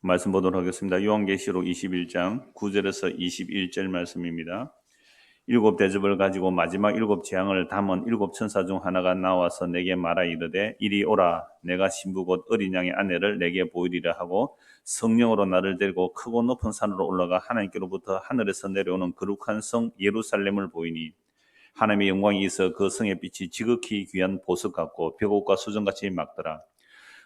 말씀 보도록 하겠습니다. 요한계시록 21장 9절에서 21절 말씀입니다. 일곱 대접을 가지고 마지막 일곱 재앙을 담은 일곱 천사 중 하나가 나와서 내게 말하 이르되 이리 오라. 내가 신부 곧 어린 양의 아내를 내게 보이리라 하고 성령으로 나를 데리고 크고 높은 산으로 올라가 하나님께로부터 하늘에서 내려오는 거룩한 성 예루살렘을 보이니 하나님의 영광이 있어 그 성의 빛이 지극히 귀한 보석 같고 벽옥과 수정같이 막더라.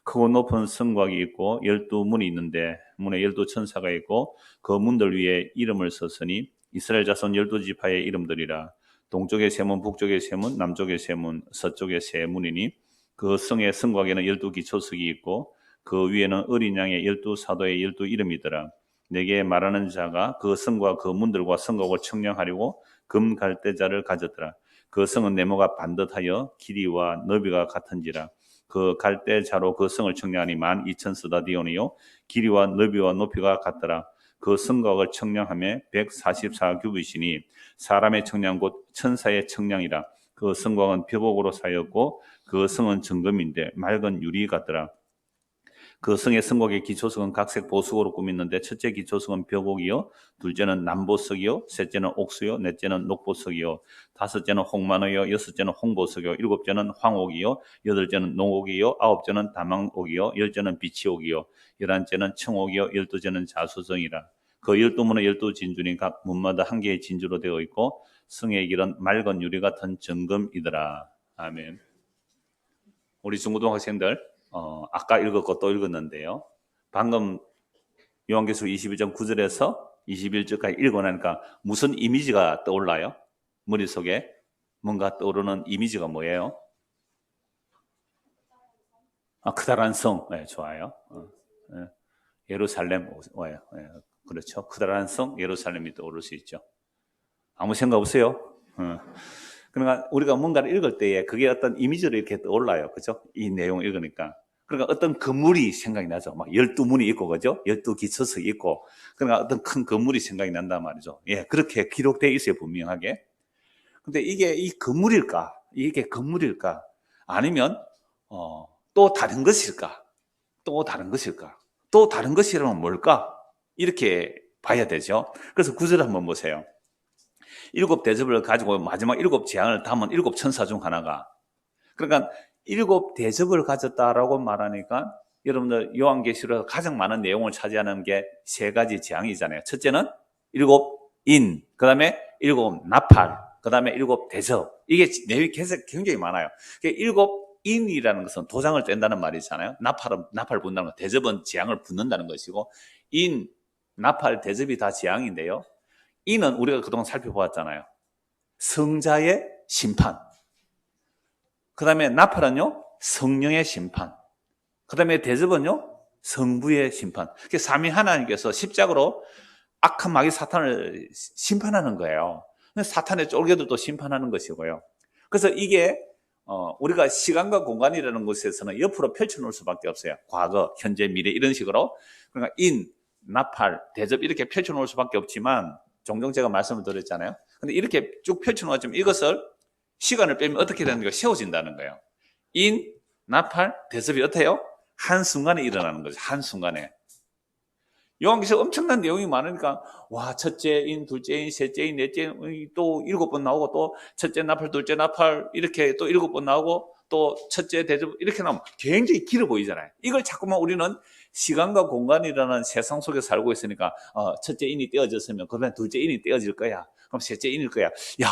크고 높은 성곽이 있고 12문이 있는데 문에 12천사가 있고 그 문들 위에 이름을 썼으니 이스라엘 자손 12지파의 이름들이라. 동쪽의 세 문, 북쪽의 세 문, 남쪽의 세 문, 서쪽의 세 문이니 그 성의 성곽에는 12기초석이 있고 그 위에는 어린 양의 12사도의 12이름이더라. 내게 말하는 자가 그 성과 그 문들과 성곽을 청량하려고 금 갈대자를 가졌더라. 그 성은 네모가 반듯하여 길이와 너비가 같은지라. 그 갈대자로 그 성을 청량하니 12,000스다디온이요 길이와 너비와 높이가 같더라. 그 성곽을 청량하며 144규빗이니 사람의 청량 곧 천사의 청량이라. 그 성곽은 벽옥으로 쌓였고 그 성은 정금인데 맑은 유리 같더라. 그 성의 성곽의 기초석은 각색 보석으로 꾸몄는데 첫째 기초석은 벽옥이요 둘째는 남보석이요 셋째는 옥수요 넷째는 녹보석이요 다섯째는 홍만호요 여섯째는 홍보석이요 일곱째는 황옥이요 여덟째는 농옥이요 아홉째는 다망옥이요 열째는 비치옥이요 열한째는 청옥이요 열두째는 자수성이라. 그 12문의 12진주는 각 문마다 한 개의 진주로 되어 있고 성의 길은 맑은 유리 같은 정금이더라. 아멘. 우리 중고등학생들 아까 읽었고 또 읽었는데요. 방금 요한계시록 21장 9절에서 21절까지 읽어나니까 무슨 이미지가 떠올라요? 머릿속에 뭔가 떠오르는 이미지가 뭐예요? 크다란 성. 네, 좋아요. 예루살렘. 네, 그렇죠. 크다란 성 예루살렘이 떠오를 수 있죠. 아무 생각 없어요? 그러니까 우리가 뭔가를 읽을 때에 그게 어떤 이미지로 이렇게 떠올라요. 그죠? 이 내용을 읽으니까. 그러니까 어떤 건물이 생각이 나죠. 막 12문이 있고, 그죠? 12기초석이 있고. 그러니까 어떤 큰 건물이 생각이 난단 말이죠. 예, 그렇게 기록되어 있어요, 분명하게. 근데 이게 이 건물일까? 이게 건물일까? 아니면, 또 다른 것일까? 또 다른 것일까? 또 다른 것이라면 뭘까? 이렇게 봐야 되죠. 그래서 구절을 한번 보세요. 일곱 대접을 가지고 마지막 일곱 재앙을 담은 일곱 천사 중 하나가. 그러니까 일곱 대접을 가졌다라고 말하니까 여러분들 요한계시록에서 가장 많은 내용을 차지하는 게 세 가지 재앙이잖아요. 첫째는 일곱 인, 그 다음에 일곱 나팔, 그 다음에 일곱 대접. 이게 내용이 굉장히 많아요. 일곱 인이라는 것은 도장을 뗀다는 말이잖아요. 나팔을 분다는 것, 대접은 재앙을 붓는다는 것이고, 인, 나팔, 대접이 다 재앙인데요. 이는 우리가 그동안 살펴보았잖아요. 성자의 심판. 그 다음에 나팔은요, 성령의 심판. 그 다음에 대접은요, 성부의 심판. 삼위 하나님께서 십자가로 악한 마귀 사탄을 심판하는 거예요. 사탄의 쫄개들도 심판하는 것이고요. 그래서 이게 우리가 시간과 공간이라는 곳에서는 옆으로 펼쳐놓을 수밖에 없어요. 과거, 현재, 미래 이런 식으로. 그러니까 인, 나팔, 대접 이렇게 펼쳐놓을 수밖에 없지만 종종 제가 말씀을 드렸잖아요. 근데 이렇게 쭉 펼쳐놓았지만 이것을 시간을 빼면 어떻게 되는 거예요? 세워진다는 거예요. 인, 나팔, 대접이 어때요? 한순간에 일어나는 거죠. 한순간에. 요한계시록 엄청난 내용이 많으니까 와, 첫째 인, 둘째 인, 셋째 인, 넷째 인, 또 7번 나오고 또 첫째 나팔, 둘째 나팔 이렇게 또 7번 나오고 또 첫째 대접 이렇게 나오면 굉장히 길어 보이잖아요. 이걸 자꾸만 우리는 시간과 공간이라는 세상 속에 살고 있으니까 첫째 인이 떼어졌으면 그러면 둘째 인이 떼어질 거야. 그럼 셋째 인일 거야. 야,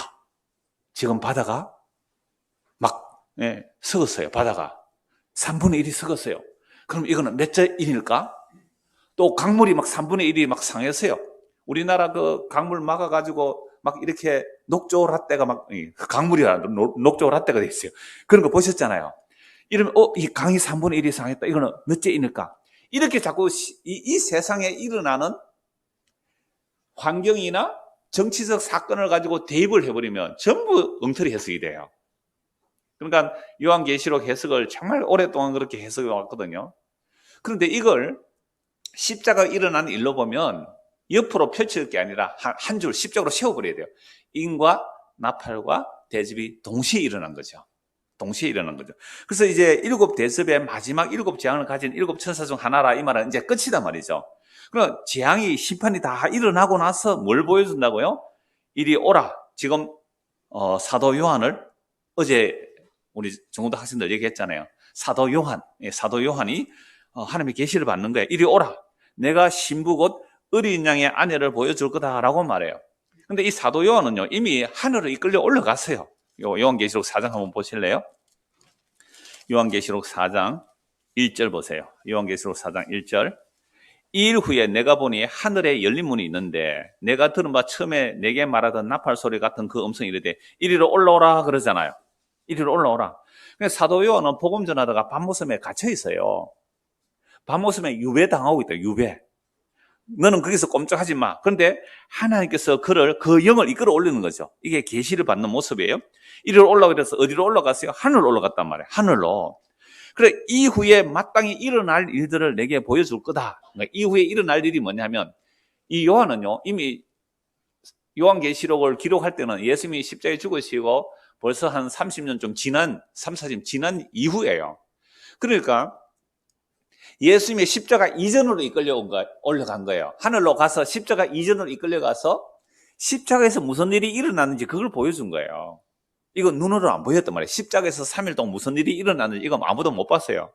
지금 바다가 막 썩었어요. 바다가 3분의 1이 썩었어요. 그럼 이거는 몇째 인일까? 또 강물이 막 3분의 1이 막 상했어요. 우리나라 그 강물 막아가지고 막 이렇게 녹조라떼가 막 강물이 녹조라떼가 돼 있어요. 그런 거 보셨잖아요. 이러면 이 강이 3분의 1이 상했다. 이거는 몇째 인일까? 이렇게 자꾸 이 세상에 일어나는 환경이나 정치적 사건을 가지고 대입을 해버리면 전부 엉터리 해석이 돼요. 그러니까 요한계시록 해석을 정말 오랫동안 그렇게 해석해 왔거든요. 그런데 이걸 십자가 일어나는 일로 보면 옆으로 펼칠 게 아니라 한 줄 십자가로 세워버려야 돼요. 인과 나팔과 대접이 동시에 일어난 거죠. 동시에 일어난 거죠. 그래서 이제 일곱 대접의 마지막 일곱 재앙을 가진 일곱 천사 중 하나라 이 말은 이제 끝이단 말이죠. 그럼 재앙이 심판이 다 일어나고 나서 뭘 보여준다고요? 이리 오라. 지금 사도 요한을 어제 우리 정우도 학생들 얘기했잖아요. 사도 요한이 하나님의 계시를 받는 거예요. 이리 오라. 내가 신부 곧 어린 양의 아내를 보여줄 거다라고 말해요. 근데 이 사도 요한은요, 이미 하늘을 이끌려 올라갔어요. 요한계시록 4장 한번 보실래요? 요한계시록 4장 1절 보세요. 요한계시록 4장 1절. 이 일 후에 내가 보니 하늘에 열린 문이 있는데 내가 들은 바 처음에 내게 말하던 나팔 소리 같은 그 음성이 이르되 이리로 올라오라 그러잖아요. 이리로 올라오라. 사도 요한은 복음 전하다가 밤모섬에 갇혀 있어요. 밤모섬에 유배당하고 있다. 유배. 너는 거기서 꼼짝하지 마. 그런데 하나님께서 그 영을 이끌어 올리는 거죠. 이게 계시를 받는 모습이에요. 이리로 올라오게 돼서 어디로 올라갔어요? 하늘로 올라갔단 말이에요. 하늘로. 그래, 이후에 마땅히 일어날 일들을 내게 보여줄 거다. 그러니까 이후에 일어날 일이 뭐냐면, 이 요한은요, 이미 요한계시록을 기록할 때는 예수님이 십자가에 죽으시고 벌써 한 30년 좀 지난, 3, 40년 지난 이후예요. 그러니까 예수님의 십자가 이전으로 올라간 거예요. 하늘로 가서 십자가 이전으로 이끌려가서 십자가에서 무슨 일이 일어났는지 그걸 보여준 거예요. 이거 눈으로 안 보였단 말이에요. 십자가에서 3일 동안 무슨 일이 일어났는지 이거 아무도 못 봤어요.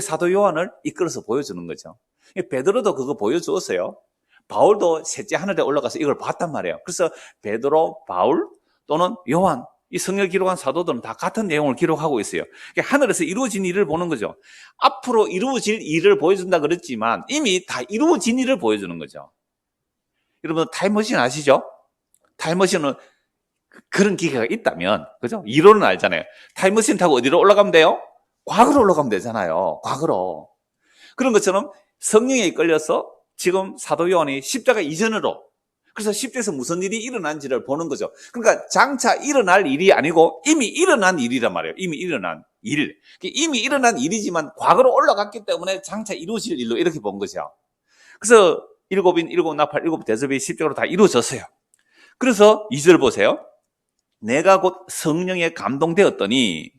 사도 요한을 이끌어서 보여주는 거죠. 베드로도 그거 보여주었어요. 바울도 셋째 하늘에 올라가서 이걸 봤단 말이에요. 그래서 베드로, 바울 또는 요한, 이 성경을 기록한 사도들은 다 같은 내용을 기록하고 있어요. 하늘에서 이루어진 일을 보는 거죠. 앞으로 이루어질 일을 보여준다 그랬지만 이미 다 이루어진 일을 보여주는 거죠. 여러분 타임머신 아시죠? 타임머신은 그런 기계가 있다면, 그죠? 이론은 알잖아요. 타임머신 타고 어디로 올라가면 돼요? 과거로 올라가면 되잖아요. 과거로. 그런 것처럼 성령에 이끌려서 지금 사도 요한이 십자가 이전으로, 그래서 십자가에서 무슨 일이 일어난지를 보는 거죠. 그러니까 장차 일어날 일이 아니고 이미 일어난 일이란 말이에요. 이미 일어난 일. 이미 일어난 일이지만 과거로 올라갔기 때문에 장차 이루어질 일로 이렇게 본 거죠. 그래서 일곱인, 일곱 나팔, 일곱 대접이 십자가로 다 이루어졌어요. 그래서 2절 보세요. 내가 곧 성령에 감동되었더니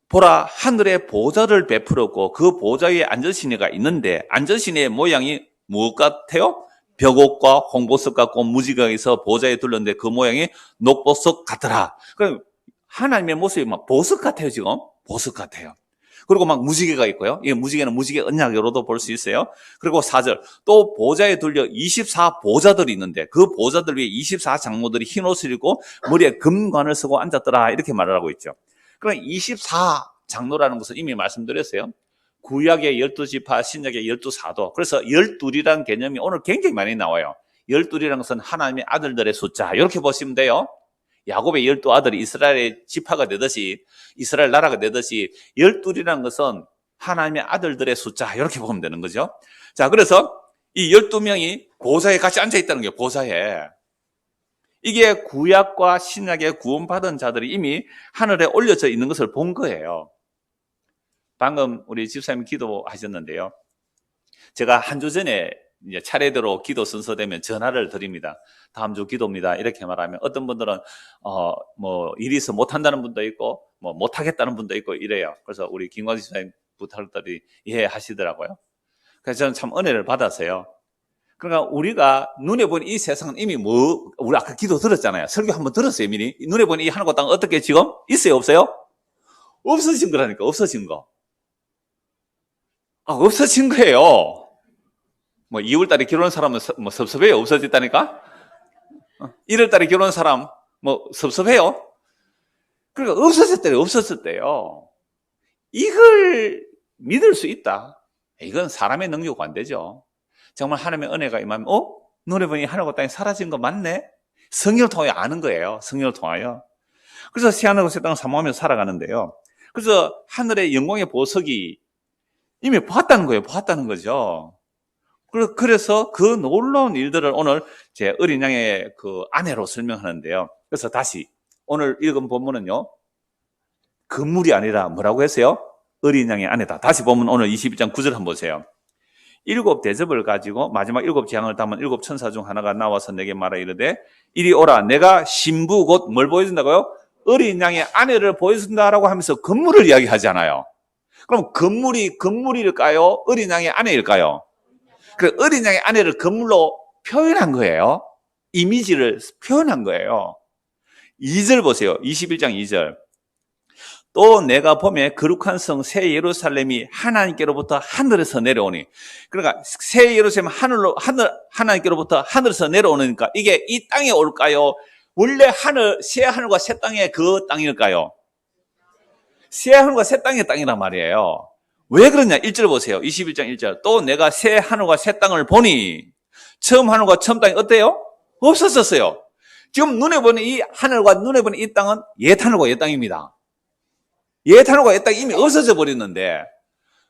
보라 하늘에 보좌를 베풀었고 그 보좌 위에 앉으신 이가 있는데 앉으신 이의 모양이 무엇 같아요? 벽옥과 홍보석 같고 무지개가 있어 보좌에 둘렀는데 그 모양이 녹보석 같더라. 그럼 하나님의 모습이 막 보석 같아요. 지금 보석 같아요. 그리고 막 무지개가 있고요. 이 무지개는 무지개 언약으로도 볼 수 있어요. 그리고 4절 또 보좌에 둘려 24보좌들이 있는데 그 보좌들 위에 24장로들이 흰 옷을 입고 머리에 금관을 쓰고 앉았더라. 이렇게 말을 하고 있죠. 그럼 24장로라는 것은 이미 말씀드렸어요. 구약의 12지파, 신약의 12사도. 그래서 12이라는 개념이 오늘 굉장히 많이 나와요. 12이라는 것은 하나님의 아들들의 숫자. 이렇게 보시면 돼요. 야곱의 12아들이 이스라엘의 지파가 되듯이, 이스라엘 나라가 되듯이 12이라는 것은 하나님의 아들들의 숫자. 이렇게 보면 되는 거죠. 자, 그래서 이 12명이 보좌에 같이 앉아있다는 거예요. 보좌에. 이게 구약과 신약의 구원받은 자들이 이미 하늘에 올려져 있는 것을 본 거예요. 방금 우리 집사님이 기도하셨는데요. 제가 한 주 전에 이제 차례대로 기도 순서되면 전화를 드립니다. 다음 주 기도입니다. 이렇게 말하면 어떤 분들은 뭐 일이 있어 못 한다는 분도 있고 뭐 못 하겠다는 분도 있고 이래요. 그래서 우리 김광지 집사님 부탁했더니 이해하시더라고요. 그래서 저는 참 은혜를 받았어요. 그러니까 우리가 눈에 보는 이 세상은 이미 우리 아까 기도 들었잖아요. 설교 한번 들었어요, 미리. 눈에 보는 이 하늘과 땅 어떻게 지금 있어요, 없어요? 없어진 거라니까, 없어진 거. 없어진 거예요. 뭐 2월달에 결혼한 사람은 뭐 섭섭해요? 없어졌다니까? 1월달에 결혼한 사람 뭐 섭섭해요? 그러니까 없어졌대요. 이걸 믿을 수 있다. 이건 사람의 능력 안 되죠. 정말 하나님의 은혜가 임하면 눈에 보니 하늘과 땅이 사라진 거 맞네? 성령을 통하여 아는 거예요. 성령을 통하여. 그래서 새하늘과 새 땅을 사모하며 살아가는데요. 그래서 하늘의 영광의 보석이 이미 봤다는 거예요. 봤다는 거죠. 그래서 그 놀라운 일들을 오늘 제 어린 양의 그 아내로 설명하는데요. 그래서 다시 오늘 읽은 본문은요. 건물이 아니라 뭐라고 했어요? 어린 양의 아내다. 다시 보면 오늘 22장 9절 한번 보세요. 일곱 대접을 가지고 마지막 일곱 재앙을 담은 일곱 천사 중 하나가 나와서 내게 말하 이르되 이리 오라 내가 신부 곧 뭘 보여준다고요? 어린 양의 아내를 보여준다라고 하면서 건물을 이야기하잖아요. 그럼 건물일까요? 어린 양의 아내일까요? 그 어린 양의 아내를 건물로 표현한 거예요. 이미지를 표현한 거예요. 2절 보세요. 21장 2절. 또 내가 보매 거룩한 성 새 예루살렘이 하나님께로부터 하늘에서 내려오니, 그러니까 새 예루살렘 하나님께로부터 하늘에서 내려오니까 이게 이 땅에 올까요? 원래 새 하늘과 새 땅의 그 땅일까요? 새 하늘과 새 땅의 땅이란 말이에요. 왜 그러냐? 1절 보세요. 21장 1절. 또 내가 새 하늘과 새 땅을 보니, 처음 하늘과 처음 땅이 어때요? 없었었어요. 지금 눈에 보는 이 하늘과 눈에 보는 이 땅은 옛 하늘과 옛 땅입니다. 옛 하늘과 옛 땅이 이미 없어져 버렸는데,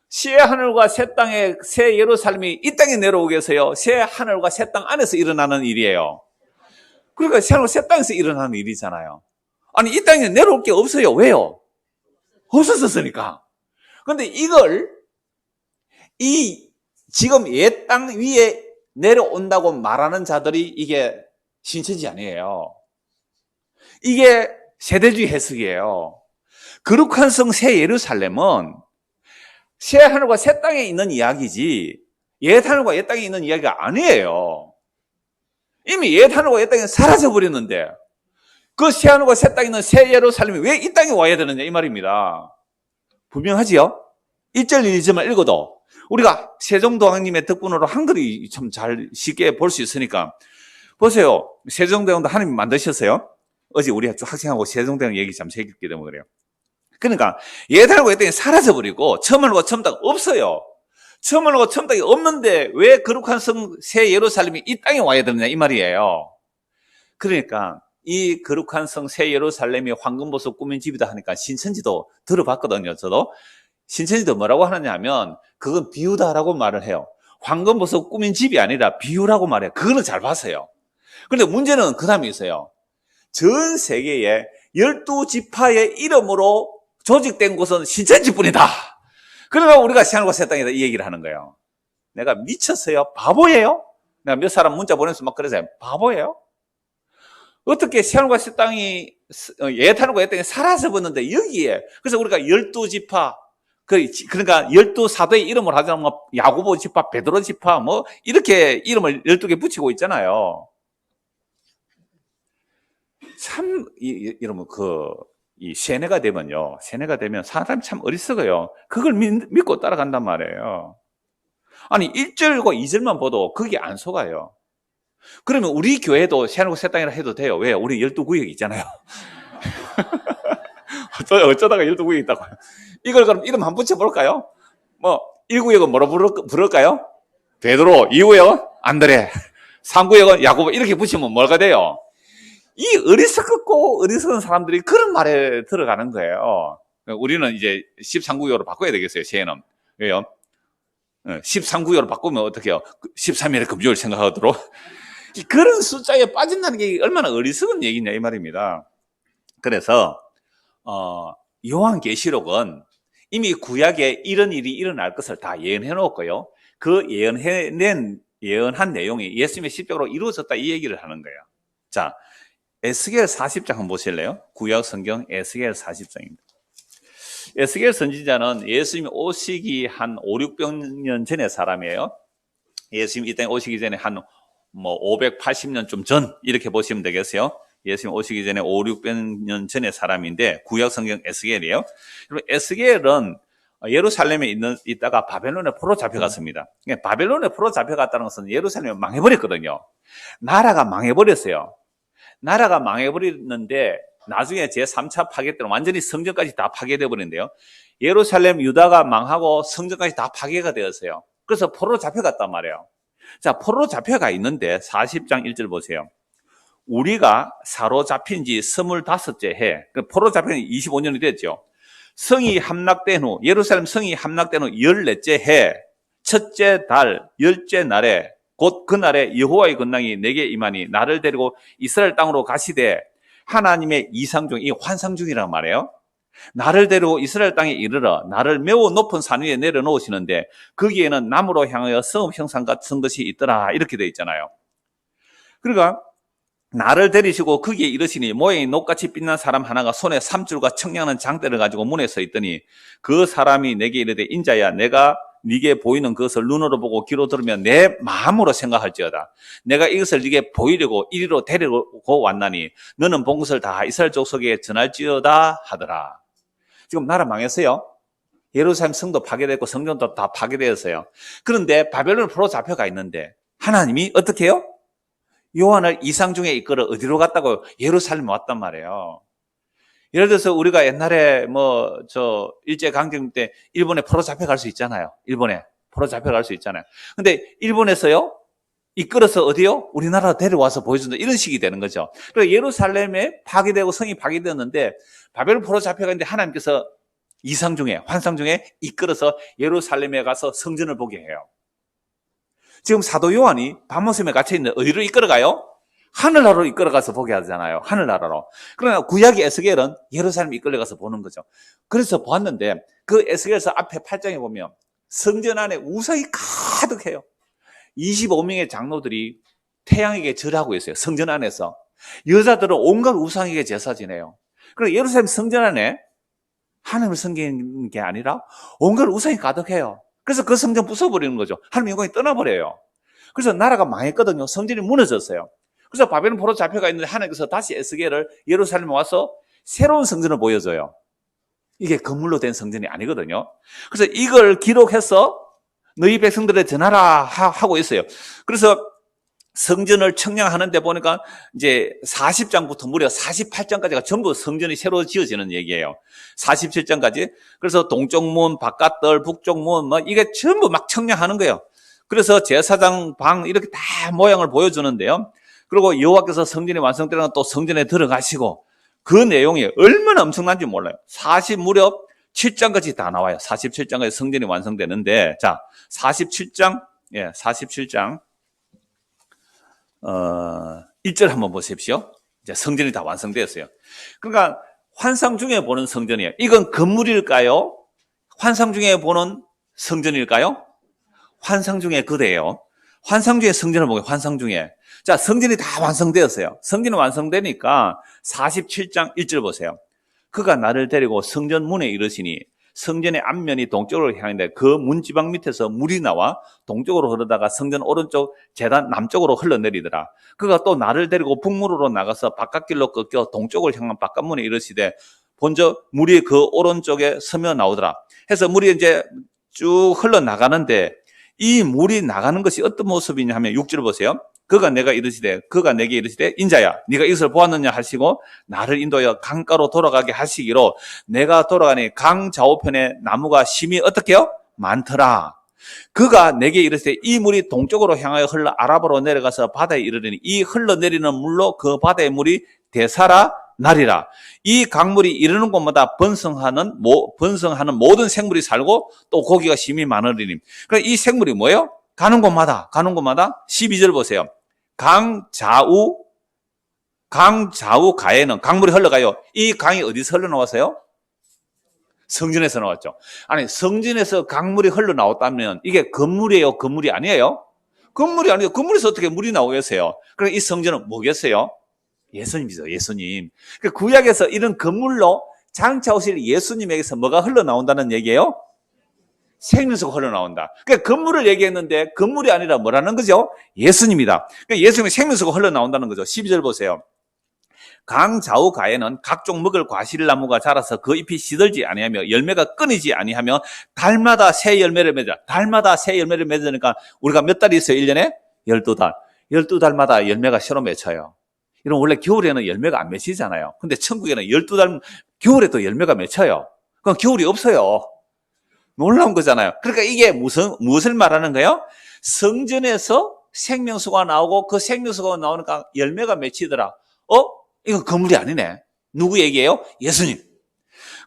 새 하늘과 새 땅의 새 예루살렘이 이 땅에 내려오게 해서요, 새 하늘과 새 땅 안에서 일어나는 일이에요. 그러니까 새 하늘과 새 땅에서 일어나는 일이잖아요. 아니, 이 땅에 내려올 게 없어요. 왜요? 없었으니까. 그런데 지금 옛 땅 위에 내려온다고 말하는 자들이 이게 신천지 아니에요. 이게 세대주의 해석이에요. 거룩한 성 새 예루살렘은 새 하늘과 새 땅에 있는 이야기지 옛 하늘과 옛 땅에 있는 이야기가 아니에요. 이미 옛 하늘과 옛 땅이 사라져 버렸는데 그 새 하늘과 새 땅에 있는 새 예루살렘이 왜 이 땅에 와야 되느냐 이 말입니다. 분명하지요? 1절 2절만 읽어도 우리가 세종대왕님의 덕분으로 한글이 참 잘 쉽게 볼 수 있으니까 보세요. 세종대왕도 하나님이 만드셨어요. 어제 우리 학생하고 세종대왕 얘기 잠시 했기 때문에 그래요. 그러니까 옛 하늘과 옛 땅이 사라져버리고 처음 하늘과 처음 땅 없어요. 처음 하늘과 처음 땅이 없는데 왜 거룩한 성 새 예루살렘이 이 땅에 와야 되느냐 이 말이에요. 그러니까 이 거룩한 성 새 예루살렘이 황금보석 꾸민 집이다 하니까 신천지도 들어봤거든요. 저도 신천지도 뭐라고 하느냐 하면 그건 비유다라고 말을 해요. 황금보석 꾸민 집이 아니라 비유라고 말해요. 그거는 잘 봤어요. 그런데 문제는 그 다음에 있어요. 전 세계에 12지파의 이름으로 조직된 곳은 신천지뿐이다. 그러면 우리가 새 하늘과 새 땅이다 이 얘기를 하는 거예요. 내가 미쳤어요? 바보예요? 내가 몇 사람 문자 보내면서 막 그러세요. 바보예요? 어떻게 새 하늘과 새 땅이 옛 하늘과 옛 땅이 사라져버렸는데 여기에 그래서 우리가 12지파 그러니까 12사도의 이름을 하자면 뭐 야고보 지파, 베드로 지파 뭐 이렇게 이름을 12개 붙이고 있잖아요. 참 이러면 이 세뇌가 되면요. 세뇌가 되면 사람이 참 어리석어요. 그걸 믿고 따라간단 말이에요. 아니 1절과 2절만 봐도 그게 안 속아요. 그러면 우리 교회도 새 하늘과 새 땅이라 해도 돼요. 왜? 우리 12구역이 있잖아요. 어쩌다가 12구역이 있다고요. 이걸 그럼 이름 한번 붙여볼까요? 1구역은 뭐로 부를까요? 베드로, 2구역은 안드레, 3구역은 야고보 이렇게 붙이면 뭐가 돼요? 이 어리석고 어리석은 사람들이 그런 말에 들어가는 거예요. 우리는 이제 13구역으로 바꿔야 되겠어요, 새해는. 왜요? 13구역으로 바꾸면 어떻게 해요? 13일의 금요일 생각하도록. 그런 숫자에 빠진다는 게 얼마나 어리석은 얘기냐 이 말입니다. 그래서 요한계시록은 이미 구약에 이런 일이 일어날 것을 다 예언해 놓았고요. 그 예언한 내용이 예수님의 십자가로 이루어졌다 이 얘기를 하는 거예요. 자, 에스겔 40장 한번 보실래요? 구약 성경 에스겔 40장입니다. 에스겔 선지자는 예수님이 오시기 한 5, 600년 전의 사람이에요. 예수님 이 땅에 오시기 전에 한 580년 좀 전 이렇게 보시면 되겠어요. 예수님 오시기 전에 5, 600년 전의 사람인데 구약 성경 에스겔이에요. 그리고 에스겔은 예루살렘에 있다가 바벨론에 포로 잡혀갔습니다. 바벨론에 포로 잡혀갔다는 것은 예루살렘이 망해버렸거든요. 나라가 망해버렸어요. 나라가 망해버렸는데 나중에 제3차 파괴 때는 완전히 성전까지 다 파괴되어 버렸는데요. 예루살렘 유다가 망하고 성전까지 다 파괴가 되었어요. 그래서 포로로 잡혀갔단 말이에요. 자, 포로로 잡혀가 있는데 40장 1절 보세요. 우리가 사로잡힌 지 25째 해, 포로로 잡힌 지 25년이 됐죠. 성이 함락된 후, 예루살렘 성이 함락된 후 14째 해, 첫째 달, 10째 날에 곧 그날에 여호와의 권능이 내게 임하니 나를 데리고 이스라엘 땅으로 가시되 하나님의 이상 중, 이 환상 중이란 말이에요. 나를 데리고 이스라엘 땅에 이르러 나를 매우 높은 산 위에 내려놓으시는데 거기에는 나무로 향하여 성읍 형상 같은 것이 있더라 이렇게 되어 있잖아요. 그러니까 나를 데리시고 거기에 이르시니 모양이 녹같이 빛난 사람 하나가 손에 삼줄과 청량한 장대를 가지고 문에 서 있더니 그 사람이 내게 이르되 인자야 내가 네게 보이는 그것을 눈으로 보고 귀로 들으면 내 마음으로 생각할지어다. 내가 이것을 네게 보이려고 이리로 데리고 왔나니 너는 본 것을 다 이스라엘 족속에 전할지어다 하더라. 지금 나라 망했어요. 예루살렘 성도 파괴됐고 성전도 다 파괴되었어요. 그런데 바벨론 포로 잡혀가 있는데 하나님이 어떻게 해요? 요한을 이상 중에 이끌어 어디로 갔다고? 예루살렘 왔단 말이에요. 예를 들어서 우리가 옛날에 일제강점기 때 일본에 포로 잡혀갈 수 있잖아요. 일본에 포로 잡혀갈 수 있잖아요. 근데 일본에서요, 이끌어서 어디요? 우리나라 데려와서 보여준다. 이런 식이 되는 거죠. 그래서 예루살렘에 파괴되고 성이 파괴되었는데 바벨론 포로 잡혀가는데 하나님께서 이상 중에, 환상 중에 이끌어서 예루살렘에 가서 성전을 보게 해요. 지금 사도 요한이 밤모섬에 갇혀있는데 어디로 이끌어가요? 하늘나라로 이끌어가서 보게 하잖아요. 하늘나라로. 그러나 구약의 에스겔은 예루살렘 이끌어가서 보는 거죠. 그래서 보았는데 그 에스겔서 앞에 8장에 보면 성전 안에 우상이 가득해요. 25명의 장로들이 태양에게 절하고 있어요. 성전 안에서. 여자들은 온갖 우상에게 제사 지내요. 그래서 예루살렘 성전 안에 하나님을 섬기는 게 아니라 온갖 우상이 가득해요. 그래서 그 성전 부숴버리는 거죠. 하나님 영광이 떠나버려요. 그래서 나라가 망했거든요. 성전이 무너졌어요. 그래서 바벨론 포로 잡혀가 있는데 하나님께서 다시 에스겔을 예루살렘에 와서 새로운 성전을 보여줘요. 이게 건물로 된 성전이 아니거든요. 그래서 이걸 기록해서 너희 백성들에 전하라 하고 있어요. 그래서 성전을 청량하는데 보니까 이제 40장부터 무려 48장까지가 전부 성전이 새로 지어지는 얘기예요. 47장까지. 그래서 동쪽 문, 바깥들, 북쪽 문, 이게 전부 막 청량하는 거예요. 그래서 제사장 방 이렇게 다 모양을 보여주는데요. 그리고 여호와께서 성전이 완성되면 또 성전에 들어가시고 그 내용이 얼마나 엄청난지 몰라요. 무려 7장까지 다 나와요. 47장까지 성전이 완성되는데, 자, 47장, 47장, 1절 한번 보십시오. 이제 성전이 다 완성되었어요. 그러니까 환상 중에 보는 성전이에요. 이건 건물일까요? 환상 중에 보는 성전일까요? 환상 중에 그대예요. 환상 중에 성전을 보게, 환상 중에. 자, 성전이 다 완성되었어요. 성전이 완성되니까 47장 1절 보세요. 그가 나를 데리고 성전 문에 이르시니 성전의 앞면이 동쪽으로 향하는데 그 문지방 밑에서 물이 나와 동쪽으로 흐르다가 성전 오른쪽 제단 남쪽으로 흘러내리더라. 그가 또 나를 데리고 북문으로 나가서 바깥길로 꺾여 동쪽을 향한 바깥문에 이르시되 본저 물이 그 오른쪽에 서며 나오더라. 해서 물이 이제 쭉 흘러나가는데 이 물이 나가는 것이 어떤 모습이냐 하면 6절 보세요. 그가 내게 이르시되 인자야 네가 이것을 보았느냐 하시고 나를 인도하여 강가로 돌아가게 하시기로 내가 돌아가니 강 좌우편에 나무가 심히 어떻게요? 많더라. 그가 내게 이르시되 이 물이 동쪽으로 향하여 흘러 아라바로 내려가서 바다에 이르르니 이 흘러내리는 물로 그 바다의 물이 되살아 나리라. 이 강물이 이르는 곳마다 번성하는 모든 생물이 살고 또 고기가 심히 많으리니. 그러니까 이 생물이 뭐예요? 가는 곳마다 12절 보세요. 강 좌우 가에는 강물이 흘러가요. 이 강이 어디서 흘러나왔어요? 성전에서 나왔죠. 아니, 성전에서 강물이 흘러나왔다면 이게 건물이에요? 건물이 아니에요? 건물이 아니에요. 건물에서 어떻게 물이 나오겠어요? 그러니까 이 성전은 뭐겠어요? 예수님이죠, 예수님. 그 구약에서 이런 건물로 장차 오실 예수님에게서 뭐가 흘러나온다는 얘기예요? 생명수가 흘러나온다. 그러니까 건물을 얘기했는데 건물이 아니라 뭐라는 거죠? 예수님이다. 그러니까 예수님의 생명수가 흘러나온다는 거죠. 12절 보세요. 강 좌우 가에는 각종 먹을 과실나무가 자라서 그 잎이 시들지 아니하며 열매가 끊이지 아니하며 달마다 새 열매를 맺어. 달마다 새 열매를 맺으니까 우리가 몇 달이 있어요? 1년에? 12달. 12달마다 열매가 새로 맺혀요. 이런 원래 겨울에는 열매가 안 맺히잖아요. 근데 천국에는 12달 겨울에도 열매가 맺혀요. 그럼 겨울이 없어요. 놀라운 거잖아요. 그러니까 이게 무엇을 말하는 거예요? 성전에서 생명수가 나오고 그 생명수가 나오니까 열매가 맺히더라. 이건 건물이 아니네. 누구 얘기예요? 예수님.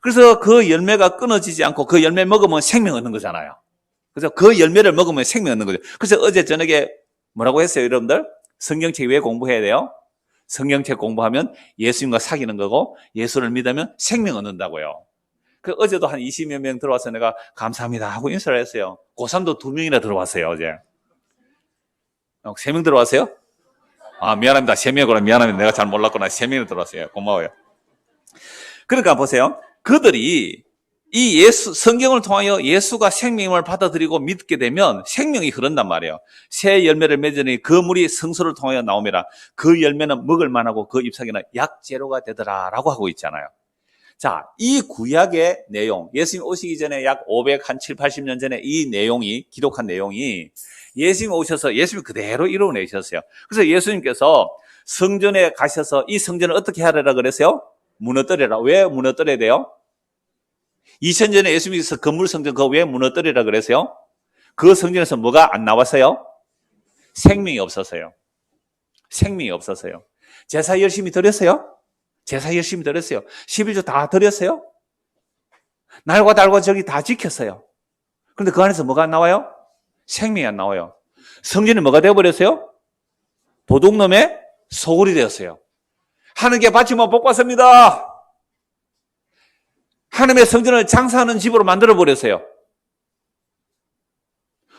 그래서 그 열매가 끊어지지 않고 그 열매 먹으면 생명 얻는 거잖아요. 그래서 그 열매를 먹으면 생명 얻는 거죠. 그래서 어제 저녁에 뭐라고 했어요, 여러분들? 성경책 왜 공부해야 돼요? 성경책 공부하면 예수님과 사귀는 거고 예수를 믿으면 생명 얻는다고요. 그 어제도 한 20여 명 들어와서 내가 감사합니다 하고 인사를 했어요. 고3도 2명이나 들어왔어요, 어제. 3명 들어왔어요? 아, 미안합니다. 3명이구나. 미안합니다. 내가 잘 몰랐구나. 3명이 들어왔어요. 고마워요. 그러니까 보세요. 그들이 이 성경을 통하여 예수가 생명을 받아들이고 믿게 되면 생명이 흐른단 말이에요. 새 열매를 맺으니 그 물이 성소를 통하여 나오매라. 그 열매는 먹을 만하고 그 잎사귀는 약재료가 되더라. 라고 하고 있잖아요. 자, 이 구약의 내용, 예수님 오시기 전에 약 507, 80년 전에 이 내용이, 기록한 내용이 예수님 오셔서 예수님 그대로 이루어내셨어요. 그래서 예수님께서 성전에 가셔서 이 성전을 어떻게 하려라 그랬어요? 무너뜨려라. 왜 무너뜨려야 돼요? 2000년 전에 예수님께서 건물 성전 그거 왜 무너뜨리라 그랬어요? 그 성전에서 뭐가 안 나왔어요? 생명이 없었어요. 생명이 없었어요. 제사 열심히 드렸어요? 제사 열심히 드렸어요. 11조 다 드렸어요? 날과 달과 저기 다 지켰어요. 그런데 그 안에서 뭐가 안 나와요? 생명이 안 나와요. 성전이 뭐가 되어버렸어요? 도둑놈의 소굴이 되었어요. 하느님께 바치면 복 받습니다. 하나님의 성전을 장사하는 집으로 만들어버렸어요.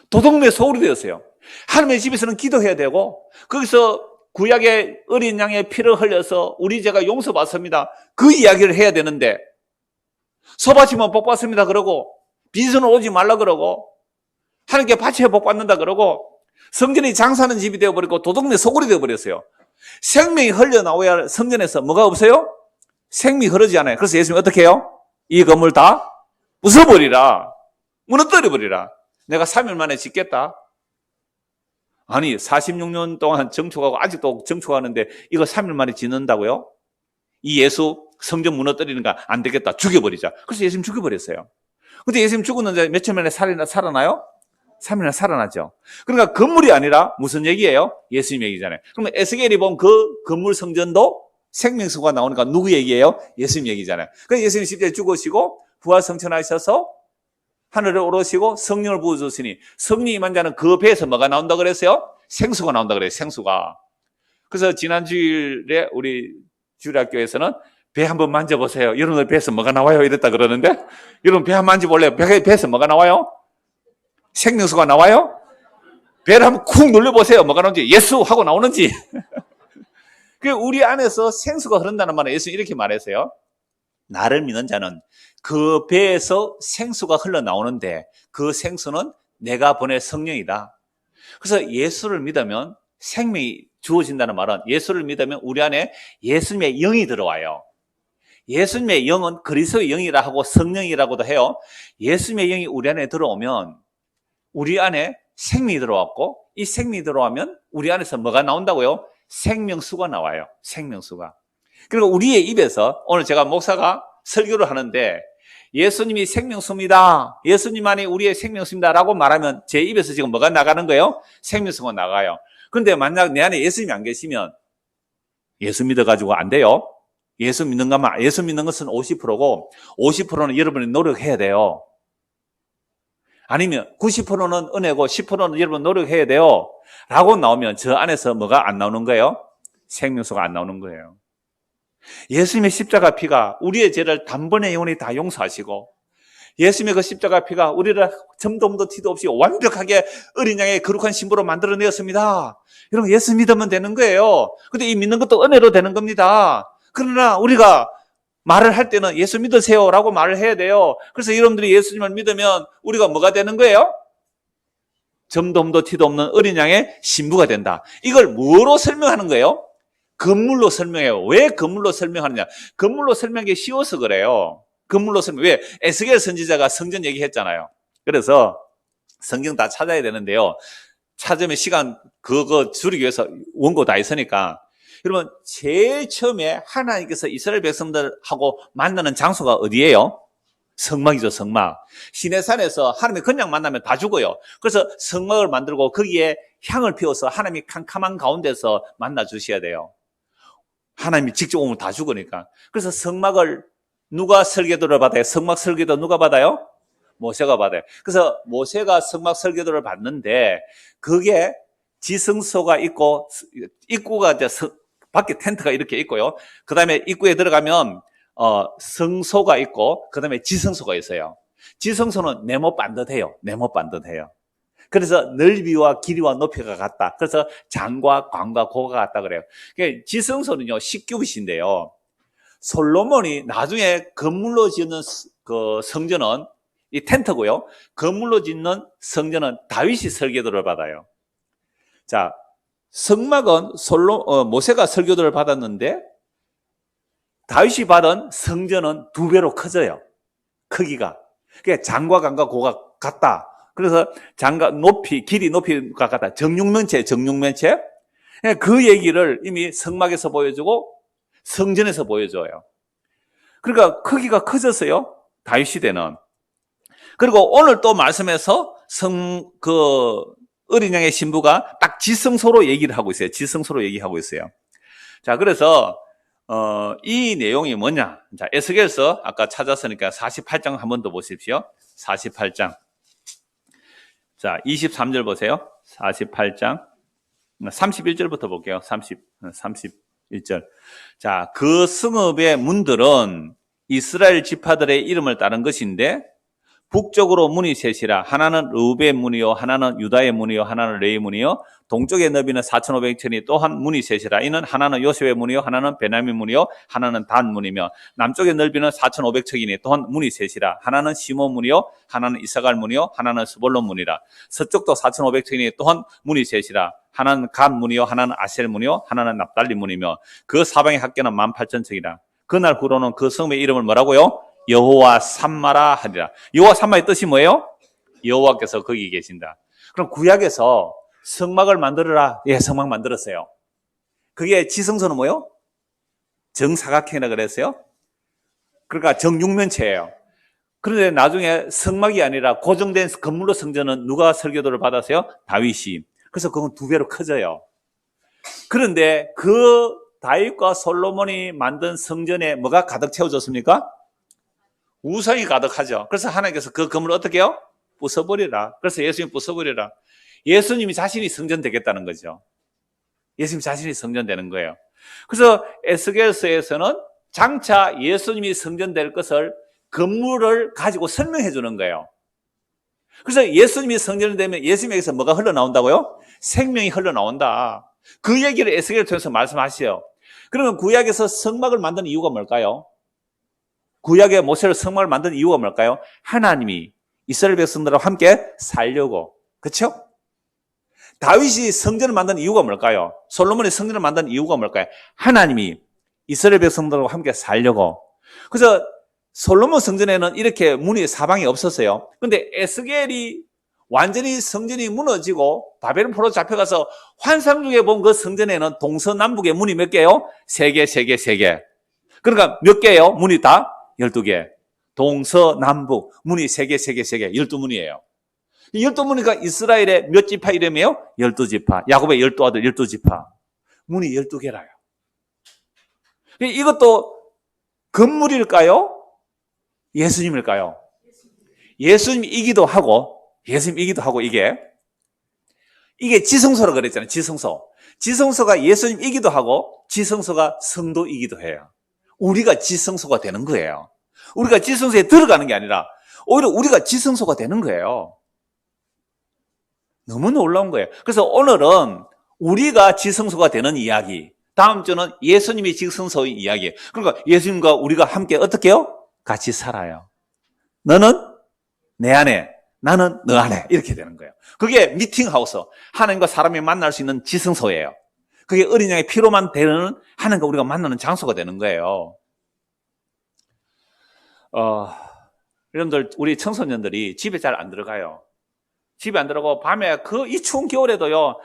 도둑놈의 소굴이 되었어요. 하나님의 집에서는 기도해야 되고 거기서 구약의 어린 양의 피를 흘려서 우리 죄가 용서받습니다. 그 이야기를 해야 되는데 소바치면 복 받습니다 그러고 빈손으로 오지 말라 그러고 하나님께 바쳐야 복 받는다 그러고 성전이 장사하는 집이 되어버리고 도둑놈의 소굴이 되어버렸어요. 생명이 흘러나와야 성전에서 뭐가 없어요? 생명이 흐르지 않아요. 그래서 예수님이 어떻게 해요? 이 건물 다 부숴버리라. 무너뜨려버리라. 내가 3일 만에 짓겠다. 아니 46년 동안 정축하고 아직도 정축하는데 이거 3일 만에 짓는다고요? 이 예수 성전 무너뜨리는 거 안 되겠다. 죽여버리자. 그래서 예수님 죽여버렸어요. 근데 예수님 죽었는데 며칠 만에 살아나요? 3일 만에 살아나죠. 그러니까 건물이 아니라 무슨 얘기예요? 예수님 얘기잖아요. 그러면 에스겔이 본 그 건물 성전도 생명수가 나오니까 누구 얘기예요? 예수님 얘기잖아요. 그래서 예수님 십자가에 죽으시고 부활성천하셔서 하늘에 오르시고 성령을 부어주시니 성령이 임한 자는 그 배에서 뭐가 나온다 그랬어요? 생수가 나온다 그래요. 생수가. 그래서 지난 주일에 우리 주일학교에서는 배 한번 만져보세요. 여러분들 배에서 뭐가 나와요? 이랬다 그러는데 여러분 배 한번 만져볼래요? 배에서 뭐가 나와요? 생명수가 나와요? 배를 한번 쿵 눌러보세요. 뭐가 나오는지 예수 하고 나오는지. 우리 안에서 생수가 흐른다는 말은 예수님이 이렇게 말했어요. 나를 믿는 자는 그 배에서 생수가 흘러나오는데 그 생수는 내가 보낸 성령이다. 그래서 예수를 믿으면 생명이 주어진다는 말은 예수를 믿으면 우리 안에 예수님의 영이 들어와요. 예수님의 영은 그리스도의 영이라 하고 성령이라고도 해요. 예수님의 영이 우리 안에 들어오면 우리 안에 생명이 들어왔고 이 생명이 들어오면 우리 안에서 뭐가 나온다고요? 생명수가 나와요. 생명수가. 그리고 우리의 입에서 오늘 제가 목사가 설교를 하는데 예수님이 생명수입니다. 예수님만이 우리의 생명수입니다. 라고 말하면 제 입에서 지금 뭐가 나가는 거예요? 생명수가 나가요. 그런데 만약 내 안에 예수님이 안 계시면 예수 믿어가지고 안 돼요. 예수 믿는 것은 50%고 50%는 여러분이 노력해야 돼요. 아니면 90%는 은혜고 10%는 여러분 노력해야 돼요. 라고 나오면 저 안에서 뭐가 안 나오는 거예요? 생명수가 안 나오는 거예요. 예수님의 십자가 피가 우리의 죄를 단번에 영원히 다 용서하시고 예수님의 그 십자가 피가 우리를 점도 티도 없이 완벽하게 어린 양의 거룩한 신부로 만들어내었습니다. 여러분 예수 믿으면 되는 거예요. 근데 이 믿는 것도 은혜로 되는 겁니다. 그러나 우리가 말을 할 때는 예수 믿으세요 라고 말을 해야 돼요. 그래서 여러분들이 예수님을 믿으면 우리가 뭐가 되는 거예요? 점도 티도 없는 어린 양의 신부가 된다. 이걸 뭐로 설명하는 거예요? 건물로 설명해요. 왜 건물로 설명하느냐? 건물로 설명하기 쉬워서 그래요. 건물로 설명. 왜? 에스겔 선지자가 성전 얘기했잖아요. 그래서 성경 다 찾아야 되는데요. 찾으면 시간 그거 줄이기 위해서 원고 다 있으니까 여러분 제일 처음에 하나님께서 이스라엘 백성들하고 만나는 장소가 어디예요? 성막이죠. 성막. 시내산에서 하나님이 그냥 만나면 다 죽어요. 그래서 성막을 만들고 거기에 향을 피워서 하나님이 캄캄한 가운데서 만나 주셔야 돼요. 하나님이 직접 오면 다 죽으니까. 그래서 성막을 누가 설계도를 받아요? 성막 설계도 누가 받아요? 모세가 받아요. 그래서 모세가 성막 설계도를 받는데 그게 지성소가 있고 입구가 이제 밖에 텐트가 이렇게 있고요. 그 다음에 입구에 들어가면 성소가 있고 그 다음에 지성소가 있어요. 지성소는 네모 반듯해요. 네모 반듯해요. 그래서 넓이와 길이와 높이가 같다. 그래서 장과 광과 고가 같다 그래요. 그러니까 지성소는요 10규빗인데요. 솔로몬이 나중에 건물로 짓는 그 성전은 이 텐트고요. 건물로 짓는 성전은 다윗이 설계도를 받아요. 자, 성막은 모세가 설계도를 받았는데 다윗이 받은 성전은 2배로 커져요. 크기가. 그러니까 장과 강과 고가 같다. 그래서 장과 높이, 길이, 높이가 같다. 정육면체. 그 얘기를 이미 성막에서 보여주고 성전에서 보여줘요. 그러니까 크기가 커졌어요. 다윗 시대는. 그리고 오늘 또 말씀에서 어린 양의 신부가 딱 지성소로 얘기를 하고 있어요. 지성소로 얘기하고 있어요. 자, 그래서 이 내용이 뭐냐? 자, 에스겔서 아까 찾았으니까 48장 한 번 더 보십시오. 48장. 자, 23절 보세요. 48장. 31절부터 볼게요. 31절. 자, 그 성읍의 문들은 이스라엘 지파들의 이름을 따른 것인데 북쪽으로 문이 셋이라 하나는 르우벤 문이요 하나는 유다의 문이요 하나는 레위 문이요 동쪽의 너비는 4,500천이 또한 문이 셋이라 이는 하나는 요셉의 문이요 하나는 베냐민 문이요 하나는 단 문이며 남쪽의 넓이는 4,500척이니 또한 문이 셋이라 하나는 시몬 문이요 하나는 이사갈 문이요 하나는 스볼론 문이라 서쪽도 4,500척이니 또한 문이 셋이라 하나는 갓 문이요 하나는 아셀 문이요 하나는 납달리 문이며 그 사방의 합계는 18,000척이라 그날 후로는 그 성의 이름을 뭐라고요? 여호와 삼마라 하리라. 여호와 삼마의 뜻이 뭐예요? 여호와께서 거기 계신다. 그럼 구약에서 성막을 만들어라. 예, 성막 만들었어요. 그게 지성소는 뭐예요? 정사각형이라 그랬어요. 그러니까 정육면체예요. 그런데 나중에 성막이 아니라 고정된 건물로 성전은 누가 설계도를 받았어요? 다윗이. 그래서 그건 2배로 커져요. 그런데 그 다윗과 솔로몬이 만든 성전에 뭐가 가득 채워졌습니까? 우상이 가득하죠. 그래서 하나님께서 그 건물을 어떻게 해요? 부숴버리라. 그래서 예수님 부숴버리라. 예수님이 자신이 성전 되겠다는 거죠. 예수님 자신이 성전 되는 거예요. 그래서 에스겔서에서는 장차 예수님이 성전 될 것을 건물을 가지고 설명해 주는 거예요. 그래서 예수님이 성전이 되면 예수님에게서 뭐가 흘러나온다고요? 생명이 흘러나온다. 그 얘기를 에스겔을 통해서 말씀하시요. 그러면 구약에서 성막을 만든 이유가 뭘까요? 구약의 모세를 성막을 만든 이유가 뭘까요? 하나님이 이스라엘 백성들과 함께 살려고. 그렇죠? 다윗이 성전을 만든 이유가 뭘까요? 솔로몬이 성전을 만든 이유가 뭘까요? 하나님이 이스라엘 백성들과 함께 살려고. 그래서 솔로몬 성전에는 이렇게 문이 사방이 없었어요. 근데 에스겔이 완전히 성전이 무너지고 바벨론 포로 잡혀가서 환상 중에 본 그 성전에는 동서남북의 문이 몇 개요? 3개. 그러니까 몇 개예요? 문이 다? 12개. 동서남북 문이 3개, 12문이에요. 12문이니까 이스라엘의 몇 지파 이름이에요? 12지파. 야곱의 12아들 12지파. 문이 12개라요. 이것도 건물일까요? 예수님일까요? 예수님이기도 하고 이게 지성소라 그랬잖아요. 지성소가 예수님이기도 하고 지성소가 성도이기도 해요. 우리가 지성소가 되는 거예요. 우리가 지성소에 들어가는 게 아니라 오히려 우리가 지성소가 되는 거예요. 너무 놀라운 거예요. 그래서 오늘은 우리가 지성소가 되는 이야기, 다음 주는 예수님이 지성소의 이야기. 그러니까 예수님과 우리가 함께 어떻게 해요? 같이 살아요. 너는 내 안에, 나는 너 안에 이렇게 되는 거예요. 그게 미팅하우스, 하나님과 사람이 만날 수 있는 지성소예요. 그게 어린 양의 피로만 되는 하나님과 우리가 만나는 장소가 되는 거예요. 여러분들, 우리 청소년들이 집에 잘 안 들어가요. 집에 안 들어가고 밤에 이 추운 겨울에도요,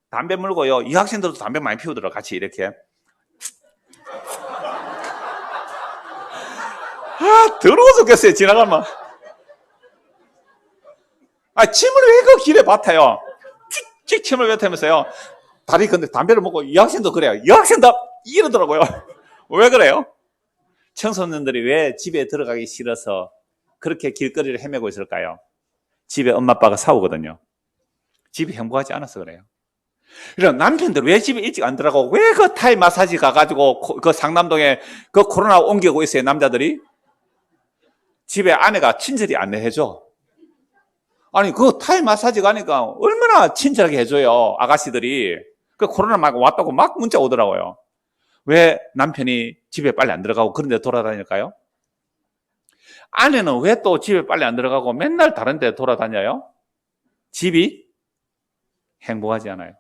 담배 물고요, 유학생들도 담배 많이 피우더라고요. 같이 이렇게. 더러워 죽겠어요, 지나가면. 침을 왜 그 길에 뱉어요? 찍찍 침을 뱉으면서요. 다리 근데 담배를 먹고 여학생도 그래요. 여학생도 이러더라고요. 왜 그래요? 청소년들이 왜 집에 들어가기 싫어서 그렇게 길거리를 헤매고 있을까요? 집에 엄마 아빠가 싸우거든요. 집이 행복하지 않아서 그래요. 이런 남편들 왜 집에 일찍 안 들어가고 왜 그 타이 마사지 가가지고 그 상남동에 그 코로나 옮기고 있어요, 남자들이? 집에 아내가 친절히 안내해줘. 아니, 그 타이 마사지 가니까 얼마나 친절하게 해줘요, 아가씨들이. 그 코로나 막 왔다고 막 문자 오더라고요. 왜 남편이 집에 빨리 안 들어가고 그런 데 돌아다닐까요? 아내는 왜 또 집에 빨리 안 들어가고 맨날 다른 데 돌아다녀요? 집이 행복하지 않아요.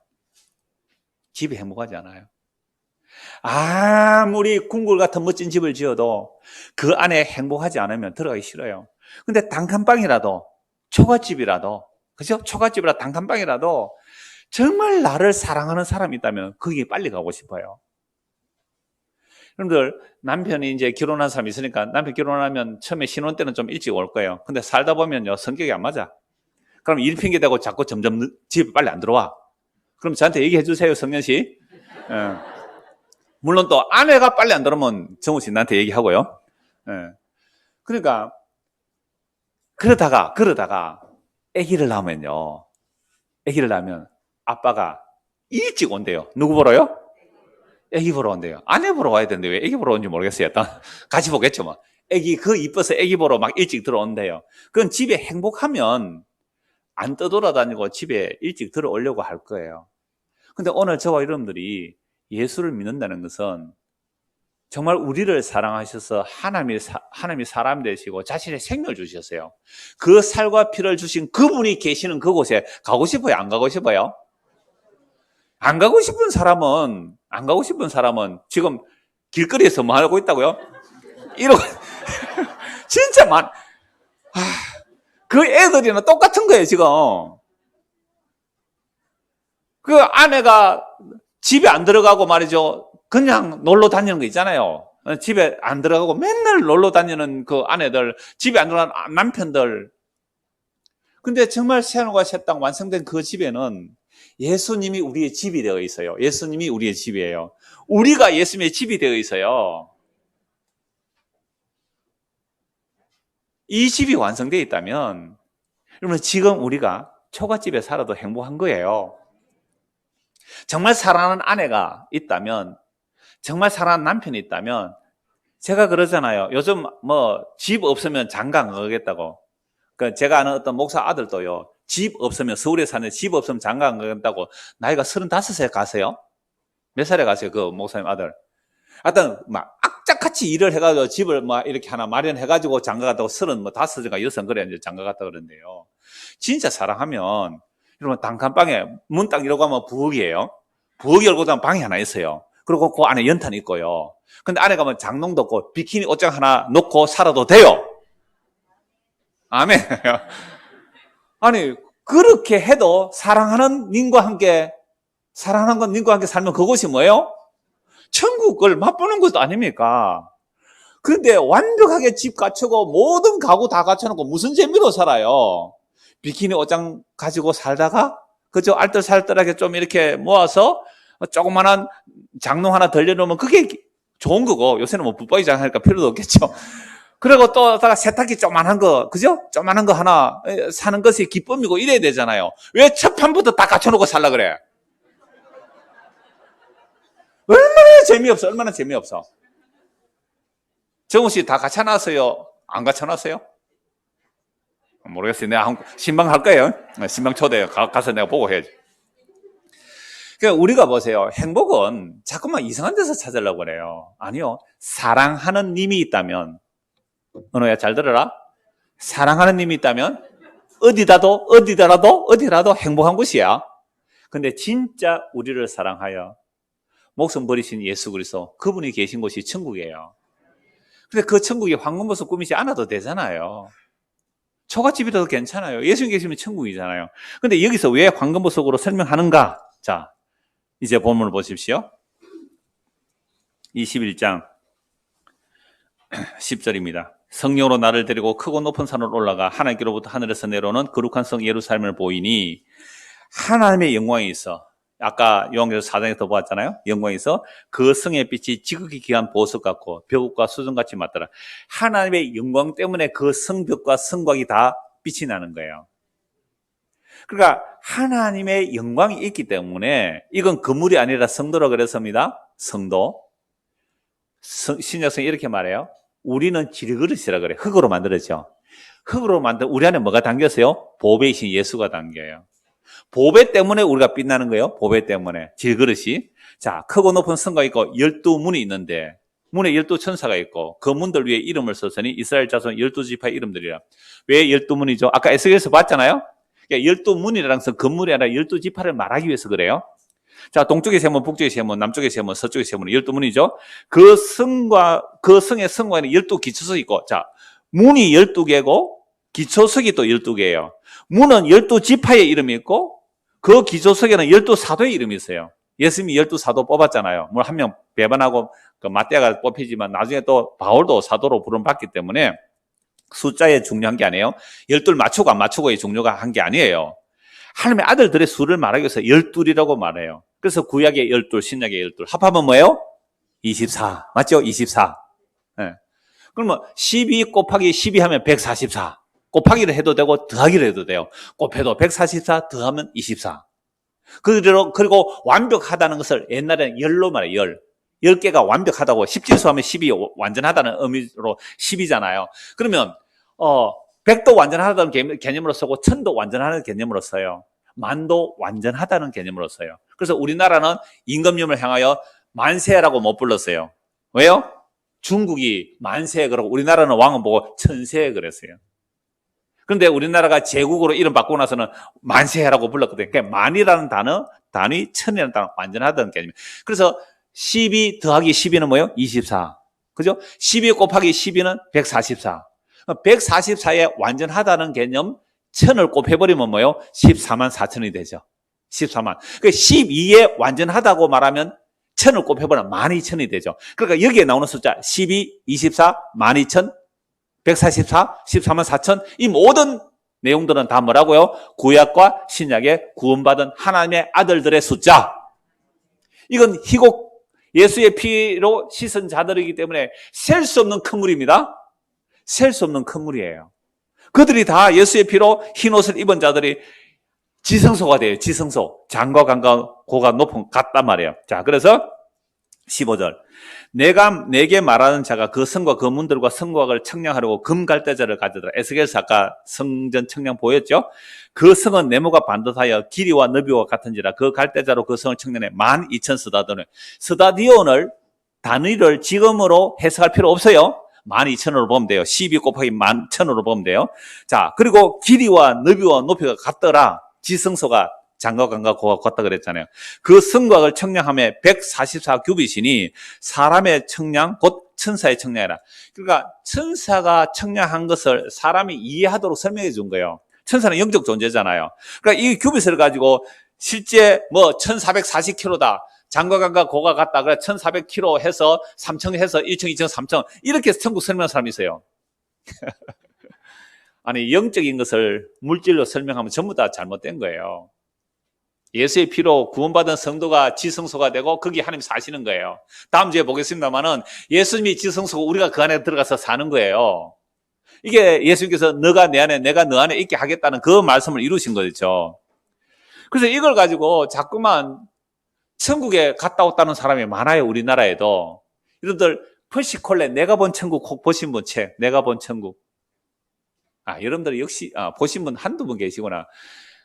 집이 행복하지 않아요. 아무리 궁궐 같은 멋진 집을 지어도 그 안에 행복하지 않으면 들어가기 싫어요. 근데 단칸방이라도, 초가집이라도, 그죠? 초가집이라 단칸방이라도 정말 나를 사랑하는 사람이 있다면 거기에 빨리 가고 싶어요. 여러분들, 남편이 이제 결혼한 사람이 있으니까 남편 결혼하면 처음에 신혼 때는 좀 일찍 올 거예요. 근데 살다 보면요, 성격이 안 맞아. 그럼 일 핑계대고 자꾸 점점 집에 빨리 안 들어와. 그럼 저한테 얘기해 주세요, 성년 씨. 예. 물론 또 아내가 빨리 안 들어오면 정우 씨 나한테 얘기하고요. 예. 그러니까 그러다가 아기를 낳으면요. 아기를 낳으면 아빠가 일찍 온대요. 누구 보러요? 아기 보러 온대요. 아내 보러 와야 되는데 왜 아기 보러 온지 모르겠어요. 일단 같이 보겠죠 뭐. 아기 그 이뻐서 아기 보러 막 일찍 들어온대요. 그건 집에 행복하면 안 떠돌아다니고 집에 일찍 들어오려고 할 거예요. 근데 오늘 저와 여러분들이 예수를 믿는다는 것은 정말 우리를 사랑하셔서 하나님이 사람 되시고 자신의 생명을 주셨어요. 그 살과 피를 주신 그분이 계시는 그곳에 가고 싶어요? 안 가고 싶어요? 안 가고 싶은 사람은 지금 길거리에서 뭐 하고 있다고요? 이러고 진짜 그 애들이랑 똑같은 거예요, 지금. 그 아내가 집에 안 들어가고 말이죠. 그냥 놀러 다니는 거 있잖아요. 집에 안 들어가고 맨날 놀러 다니는 그 아내들, 집에 안 들어가는 남편들. 근데 정말 새하늘과 새 땅 완성된 그 집에는 예수님이 우리의 집이 되어 있어요. 예수님이 우리의 집이에요. 우리가 예수님의 집이 되어 있어요. 이 집이 완성되어 있다면, 여러분 지금 우리가 초가집에 살아도 행복한 거예요. 정말 사랑하는 아내가 있다면, 정말 사랑하는 남편이 있다면, 제가 그러잖아요. 요즘 집 없으면 장가 안 가겠다고. 그러니까 제가 아는 어떤 목사 아들도요, 집 없으면, 서울에 사는 집 없으면 장가 안 가겠다고 나이가 35세 가세요? 몇 살에 가세요? 그 목사님 아들. 하여튼 막 악착같이 일을 해가지고 집을 막 이렇게 하나 마련해가지고 장가 갔다고 35인가 6 그래 이제 장가 갔다 그러는데요. 진짜 사랑하면 여러분 단칸방에 문 딱 이러고 하면 부엌이에요. 부엌 열고 나면 방이 하나 있어요. 그리고 그 안에 연탄이 있고요. 근데 안에 가면 장롱도 없고 비키니 옷장 하나 놓고 살아도 돼요. 아멘. 아니 그렇게 해도 사랑하는 님과 함께 살면 그곳이 뭐예요? 천국을 맛보는 것도 아닙니까? 그런데 완벽하게 집 갖추고 모든 가구 다 갖춰놓고 무슨 재미로 살아요? 비키니 옷장 가지고 살다가 그저 알뜰살뜰하게 좀 이렇게 모아서 조그만한 장롱 하나 덜려놓으면 그게 좋은 거고, 요새는 뭐 붙박이장 하니까 필요도 없겠죠. 그리고 또 세탁기 조그만한 거, 그죠? 조그만한 거 하나 사는 것이 기쁨이고 이래야 되잖아요. 왜 첫 판부터 다 갖춰놓고 살라 그래? 얼마나 재미없어. 정우 씨 다 갖춰놨어요? 안 갖춰놨어요? 모르겠어요. 내가 신방 할 거예요. 신방 초대해요. 가서 내가 보고 해야지. 그러니까 우리가 보세요. 행복은 자꾸만 이상한 데서 찾으려고 그래요. 아니요. 사랑하는 님이 있다면, 은호야 잘 들어라. 사랑하는 님이 있다면 어디라도 행복한 곳이야. 근데 진짜 우리를 사랑하여 목숨 버리신 예수 그리스도, 그분이 계신 곳이 천국이에요. 근데 그 천국이 황금보석 꾸미지 않아도 되잖아요. 초가집이라도 괜찮아요. 예수님 계시면 천국이잖아요. 근데 여기서 왜 황금보석으로 설명하는가? 자, 이제 본문을 보십시오. 21장 10절입니다. 성령으로 나를 데리고 크고 높은 산으로 올라가 하나님께로부터 하늘에서 내려오는 거룩한 성 예루살렘을 보이니 하나님의 영광이 있어. 아까 요한계시록 4장에서 보았잖아요. 영광이 있어 그 성의 빛이 지극히 귀한 보석 같고 벽과 수정같이 맞더라. 하나님의 영광 때문에 그 성벽과 성곽이 다 빛이 나는 거예요. 그러니까 하나님의 영광이 있기 때문에 이건 건물이 아니라 성도라 그랬습니다. 성도. 신약성이 이렇게 말해요. 우리는 질그릇이라 그래. 흙으로 만들었죠. 흙으로 만든 우리 안에 뭐가 담겼어요? 보배이신 예수가 담겨요. 보배 때문에 우리가 빛나는 거예요. 보배 때문에. 질그릇이. 자, 크고 높은 성가 있고 12문이 있는데 문에 12천사가 있고 그 문들 위에 이름을 썼으니 이스라엘 자손 12지파의 이름들이라. 왜 12문이죠? 아까 에스겔에서 봤잖아요. 그러니까 12문이라는 것은 건물이 아니라 12지파를 말하기 위해서 그래요. 자, 동쪽의 세문, 북쪽의 세문, 남쪽의 세문, 서쪽의 세문 12문이죠. 그 성의 성과에는 12기초석이 있고, 자, 문이 12개고 기초석이 또 12개예요. 문은 12지파의 이름이 있고 그 기초석에는 12사도의 이름이 있어요. 예수님이 12사도 뽑았잖아요. 물론 한 명 배반하고 그 마태가 뽑히지만 나중에 또 바울도 사도로 부름받기 때문에 숫자에 중요한 게 아니에요. 12를 맞추고 안 맞추고의 중요가 한 게 아니에요. 하나님의 아들들의 수를 말하기 위해서 12이라고 말해요. 그래서 구약의 12, 신약의 12. 합하면 뭐예요? 24. 맞죠? 24. 네. 그러면 12 곱하기 12 하면 144. 곱하기를 해도 되고 더하기를 해도 돼요. 곱해도 144, 더하면 24. 그리고 완벽하다는 것을 옛날에는 열로 말해요. 10개가 완벽하다고 10진수 하면 10이 완전하다는 의미로 10이잖아요. 그러면 100도 완전하다는 개념으로 쓰고 1000도 완전하다는 개념으로 써요. 만도 완전하다는 개념으로 써요. 그래서 우리나라는 임금님을 향하여 만세라고 못 불렀어요. 왜요? 중국이 만세 그러고 우리나라는 왕은 보고 천세 그랬어요. 그런데 우리나라가 제국으로 이름 바꾸고 나서는 만세라고 불렀거든요. 그러니까 만이라는 단위, 천이라는 단어, 완전하다는 개념이에요. 그래서 12 더하기 12는 뭐예요? 24. 그죠? 12 곱하기 12는 144. 144에 완전하다는 개념, 1000을 곱해버리면 뭐예요? 14만 4천이 되죠. 14만. 그 12에 완전하다고 말하면 1000을 곱해버리면 12,000이 되죠. 그러니까 여기에 나오는 숫자 12, 24, 12,000, 144, 14만 4천 이 모든 내용들은 다 뭐라고요? 구약과 신약의 구원받은 하나님의 아들들의 숫자. 이건 희곡 예수의 피로 씻은 자들이기 때문에 셀 수 없는 큰 물입니다. 셀 수 없는 큰 물이에요. 그들이 다 예수의 피로 흰 옷을 입은 자들이 지성소가 돼요. 지성소. 장과 간과 고가 높은 같단 말이에요. 자, 그래서 15절. 내게 말하는 자가 그 성과 그 문들과 성곽을 청량하려고 금갈대자를 가져더라. 에스겔서 아까 성전 청량 보였죠? 그 성은 네모가 반듯하여 길이와 너비와 같은지라 그 갈대자로 그 성을 청량해 12,000 스다디온을 단위를 지금으로 해석할 필요 없어요. 12,000으로 보면 돼요. 12 곱하기 11,000으로 보면 돼요. 자, 그리고 길이와 너비와 높이가 같더라. 지성소가 장과 간과 고가 같다 그랬잖아요. 그 성곽을 청량함에 144규빗이니 사람의 청량 곧 천사의 청량이라. 그러니까 천사가 청량한 것을 사람이 이해하도록 설명해 준 거예요. 천사는 영적 존재잖아요. 그러니까 이 규빗을 가지고 실제 뭐 1440km다. 장과 간과 고가 같다. 그래 1400km 해서 3층 해서 1층, 2층, 3층 이렇게 천국 설명하는 사람이 있어요. 아니 영적인 것을 물질로 설명하면 전부 다 잘못된 거예요. 예수의 피로 구원받은 성도가 지성소가 되고 거기 하나님 사시는 거예요. 다음 주에 보겠습니다만은 예수님이 지성소고 우리가 그 안에 들어가서 사는 거예요. 이게 예수님께서 너가 내 안에 내가 너 안에 있게 하겠다는 그 말씀을 이루신 거죠. 그래서 이걸 가지고 자꾸만 천국에 갔다 왔다는 사람이 많아요. 우리나라에도. 여러분들 퍼시콜레 내가 본 천국 혹 보신 분 책 내가 본 천국. 여러분들 역시 보신 분 한두 분 계시구나.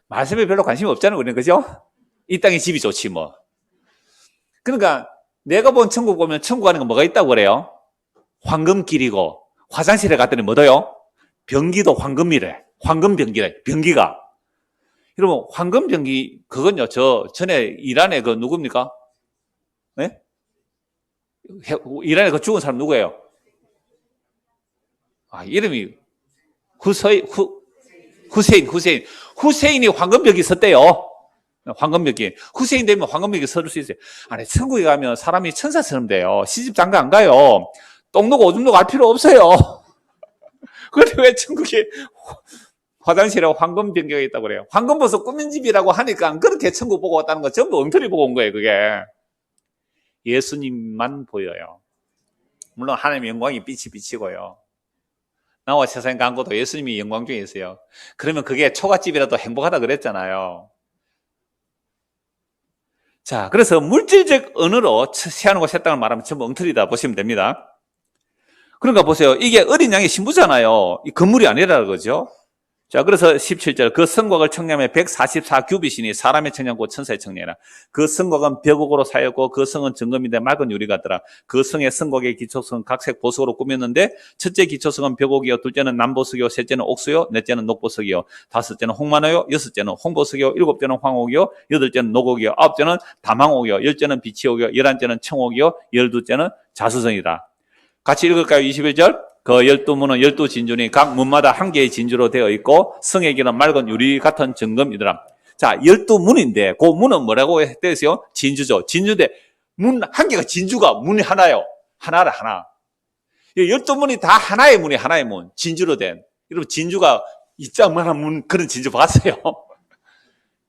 말씀에 별로 관심이 없잖아요, 우리는. 그죠? 이 땅에 집이 좋지, 뭐. 그러니까, 내가 본 천국 보면 천국 가는 거 뭐가 있다고 그래요? 황금길이고, 화장실에 갔더니 뭐더요? 변기도 황금이래. 황금변기래, 변기가. 여러분, 황금변기, 그건요, 전에 이란에 그 누굽니까? 네? 이란에 그 죽은 사람 누구예요? 이름이, 후세인이 황금벽이 섰대요. 황금벽이. 후세인 되면 황금벽이 서를 수 있어요. 아니, 천국에 가면 사람이 천사처럼 돼요. 시집 장가 안 가요. 똥누고 오줌누고 할 필요 없어요. 그런데 왜 천국에 화장실에 황금변기가 있다고 그래요? 황금버섯 꾸민 집이라고 하니까 그렇게 천국 보고 왔다는 거 전부 엉터리 보고 온 거예요, 그게. 예수님만 보여요. 물론 하나님의 영광이 빛이 비치고요. 나와 세상에 간 것도 예수님이 영광 중에 있어요. 그러면 그게 초가집이라도 행복하다 그랬잖아요. 자, 그래서 물질적 언어로 새하늘과 새 땅을 말하면 전부 엉터리다 보시면 됩니다. 그러니까 보세요. 이게 어린 양의 신부잖아요. 이 건물이 아니라 그죠? 자, 그래서 17절. 그 성곽을 청량하며 144규빗이니 사람의 청량고 천사의 청량이라. 그 성곽은 벽옥으로 사였고 그 성은 정금인데 맑은 유리 같더라. 그 성의 성곽의 기초성은 각색 보석으로 꾸몄는데 첫째 기초성은 벽옥이요, 둘째는 남보석이요, 셋째는 옥수요, 넷째는 녹보석이요, 다섯째는 홍만호요, 여섯째는 홍보석이요, 일곱째는 황옥이요, 여덟째는 녹옥이요, 아홉째는 담황옥이요, 열째는 비치옥이요, 열한째는 청옥이요, 열두째는 자수성이다. 같이 읽을까요? 21절. 그 12문은 12진주니 각 문마다 한 개의 진주로 되어 있고 성의 길은 맑은 유리 같은 정금이더라. 자, 12문인데 그 문은 뭐라고 되어 있어요? 진주죠. 진주인데 문 한 개가 진주가 문이 하나요. 하나라 하나. 12문이 다 하나의 문이 하나의 문. 진주로 된. 여러분 진주가 이짝만한 문 그런 진주 봤어요?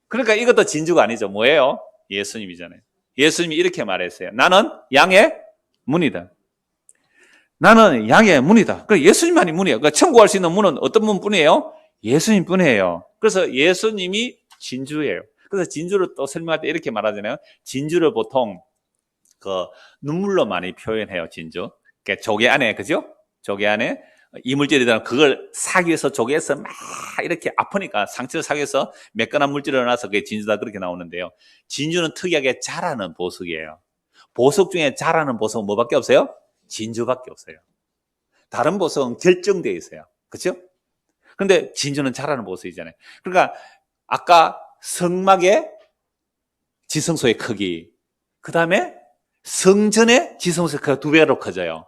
그러니까 이것도 진주가 아니죠. 뭐예요? 예수님이잖아요. 예수님이 이렇게 말했어요. 나는 양의 문이다. 나는 양의 문이다. 그 예수님만이 문이에요. 그러니까 천국할 수 있는 문은 어떤 문뿐이에요? 예수님 뿐이에요. 그래서 예수님이 진주예요. 그래서 진주를 또 설명할 때 이렇게 말하잖아요. 진주를 보통 그 눈물로 많이 표현해요. 진주. 그러니까 조개 안에, 그죠? 조개 안에 이물질이든 그걸 사기 위해서 조개에서 막 이렇게 아프니까 상처를 사기 위해서 매끈한 물질을 넣어서 그게 진주다 그렇게 나오는데요. 진주는 특이하게 자라는 보석이에요. 보석 중에 자라는 보석은 뭐밖에 없어요? 진주밖에 없어요. 다른 보석은 결정되어 있어요. 그렇죠? 그런데 진주는 자라는 보석이잖아요. 그러니까 아까 성막의 지성소의 크기, 그 다음에 성전의 지성소의 크기가 2배로 커져요.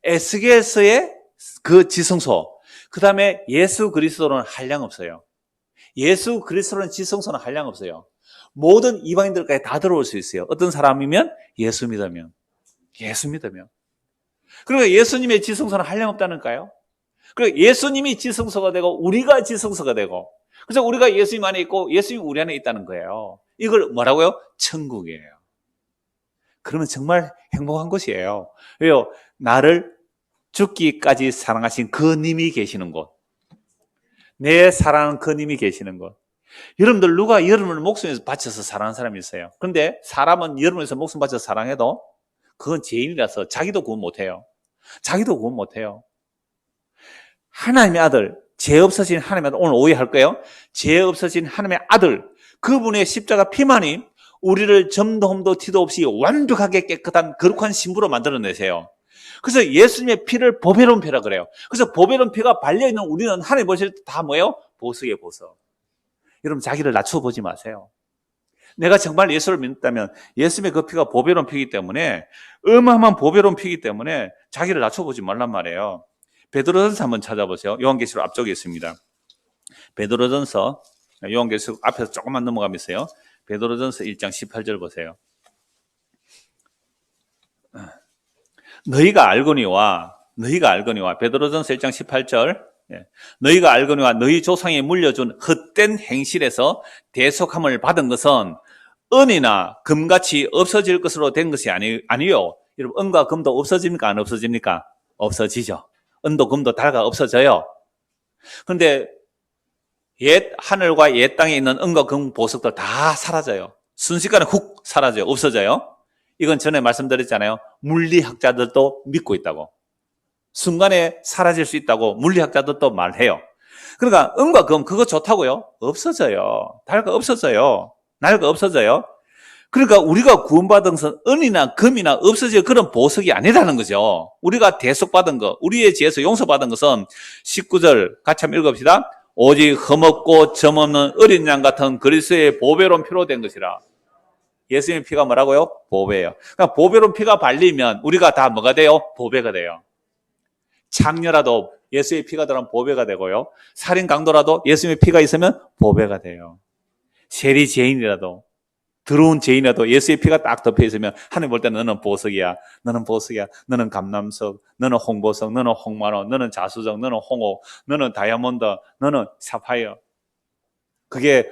에스겔서의 그 지성소, 그 다음에 예수 그리스도는 한량 없어요. 예수 그리스도는 지성소는 한량 없어요. 모든 이방인들까지 다 들어올 수 있어요. 어떤 사람이면 예수 믿으면. 예수 믿으면. 그러니까 예수님의 지성소는 한량없다는가요? 그러니까 예수님이 지성소가 되고 우리가 지성소가 되고 그래서 우리가 예수님 안에 있고 예수님이 우리 안에 있다는 거예요. 이걸 뭐라고요? 천국이에요. 그러면 정말 행복한 것이에요. 왜요? 나를 죽기까지 사랑하신 그 님이 계시는 곳. 내 사랑하는 그 님이 계시는 곳. 여러분들 누가 여러분을 목숨에 바쳐서 사랑하는 사람이 있어요. 그런데 사람은 여러분에서 목숨 바쳐서 사랑해도 그건 죄인이라서 자기도 구원 못해요. 자기도 구원 못해요. 하나님의 아들, 죄 없어진 하나님의 아들, 오늘 오해할 거예요. 죄 없어진 하나님의 아들, 그분의 십자가 피만이 우리를 점도 흠도 티도 없이 완벽하게 깨끗한 거룩한 신부로 만들어내세요. 그래서 예수님의 피를 보배로운 피라 그래요. 그래서 보배로운 피가 발려있는 우리는 하나님 보실 때 다 뭐예요? 보석이에요, 보석. 여러분 자기를 낮춰보지 마세요. 내가 정말 예수를 믿는다면 예수님의 그 피가 보배로운 피이기 때문에 어마어마한 보배로운 피이기 때문에 자기를 낮춰보지 말란 말이에요. 베드로전서 한번 찾아보세요. 요한계시록 앞쪽에 있습니다. 베드로전서 요한계시록 앞에서 조금만 넘어가면서요. 베드로전서 1장 18절 보세요. 너희가 알거니와 베드로전서 1장 18절 너희가 알거니와 너희 조상이 물려준 헛된 행실에서 대속함을 받은 것은 은이나 금같이 없어질 것으로 된 것이 아니요. 여러분 은과 금도 없어집니까? 안 없어집니까? 없어지죠. 은도 금도 달가 없어져요. 그런데 옛 하늘과 옛 땅에 있는 은과 금 보석들 다 사라져요. 순식간에 훅 사라져요. 없어져요. 이건 전에 말씀드렸잖아요. 물리학자들도 믿고 있다고. 순간에 사라질 수 있다고 물리학자들도 말해요. 그러니까 은과 금 그거 좋다고요? 없어져요. 달가 없어져요. 날가 없어져요. 그러니까 우리가 구원받은 것은 은이나 금이나 없어질 그런 보석이 아니라는 거죠. 우리가 대속받은 것, 우리의 죄에서 용서받은 것은 19절 같이 한번 읽읍시다. 오직 흠없고 점없는 어린 양 같은 그리스도의 보배로운 피로 된 것이라. 예수님의 피가 뭐라고요? 보배예요. 그러니까 보배로운 피가 발리면 우리가 다 뭐가 돼요? 보배가 돼요. 창녀라도 예수의 피가 들어가면 보배가 되고요. 살인 강도라도 예수님의 피가 있으면 보배가 돼요. 세리 죄인이라도 더러운 죄인이라도 예수의 피가 딱 덮여 있으면 하나님 볼 때 너는 보석이야. 너는 보석이야. 너는 감남석. 너는 홍보석. 너는 홍만호. 너는 자수정. 너는 홍옥. 너는 다이아몬드. 너는 사파이어. 그게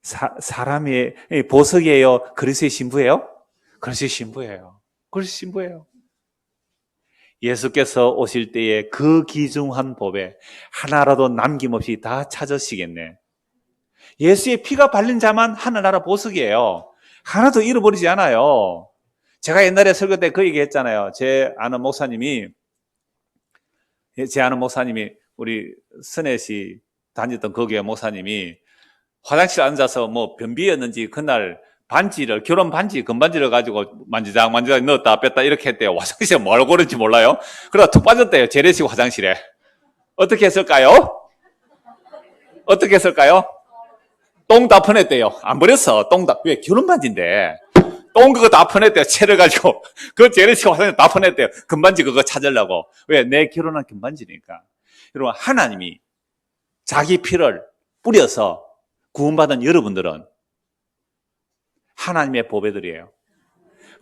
사람의 보석이에요. 그리스도의 신부예요? 그리스도의 신부예요. 그리스도의 신부예요. 예수께서 오실 때에 그 귀중한 보배 하나라도 남김없이 다 찾으시겠네. 예수의 피가 발린 자만 하늘나라 보석이에요. 하나도 잃어버리지 않아요. 제가 옛날에 설교 때 그 얘기 했잖아요. 제 아는 목사님이 제 아는 목사님이, 우리 선혜시 다녔던 그 교회 목사님이 화장실 앉아서 뭐 변비였는지 그날 반지를, 결혼 반지, 금반지를 가지고 만지작 넣었다 뺐다 이렇게 했대요. 화장실에 뭘 고른지 몰라요. 그러다 툭 빠졌대요. 재래식 화장실에. 어떻게 했을까요? 어떻게 했을까요? 똥 다 퍼냈대요. 안 버렸어. 똥 다. 왜? 결혼 반지인데. 똥 그거 다 퍼냈대요. 채를 가지고. 그 재래식 화장실 다 퍼냈대요. 금반지 그거 찾으려고. 왜? 내 결혼한 금반지니까. 여러분, 하나님이 자기 피를 뿌려서 구원받은 여러분들은 하나님의 보배들이에요.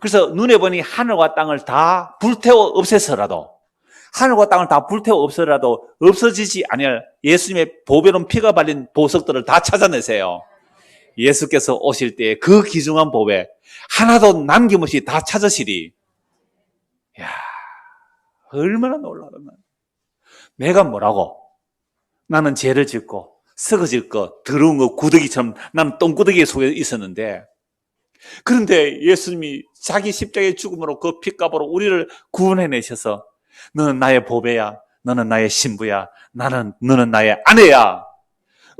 그래서 눈에 보니 하늘과 땅을 다 불태워 없애서라도, 하늘과 땅을 다 불태워 없애서라도 없어지지 아니할 예수님의 보배로운 피가 발린 보석들을 다 찾아내세요. 예수께서 오실 때에 그 귀중한 보배 하나도 남김없이 다 찾으시리. 이야, 얼마나 놀라웠나. 내가 뭐라고? 나는 죄를 짓고 썩어질 것, 더러운 것, 구더기처럼 나는 똥구더기에 속에 있었는데, 그런데 예수님이 자기 십자가의 죽음으로 그 핏값으로 우리를 구원해내셔서 너는 나의 보배야, 너는 나의 신부야, 너는 나의 아내야.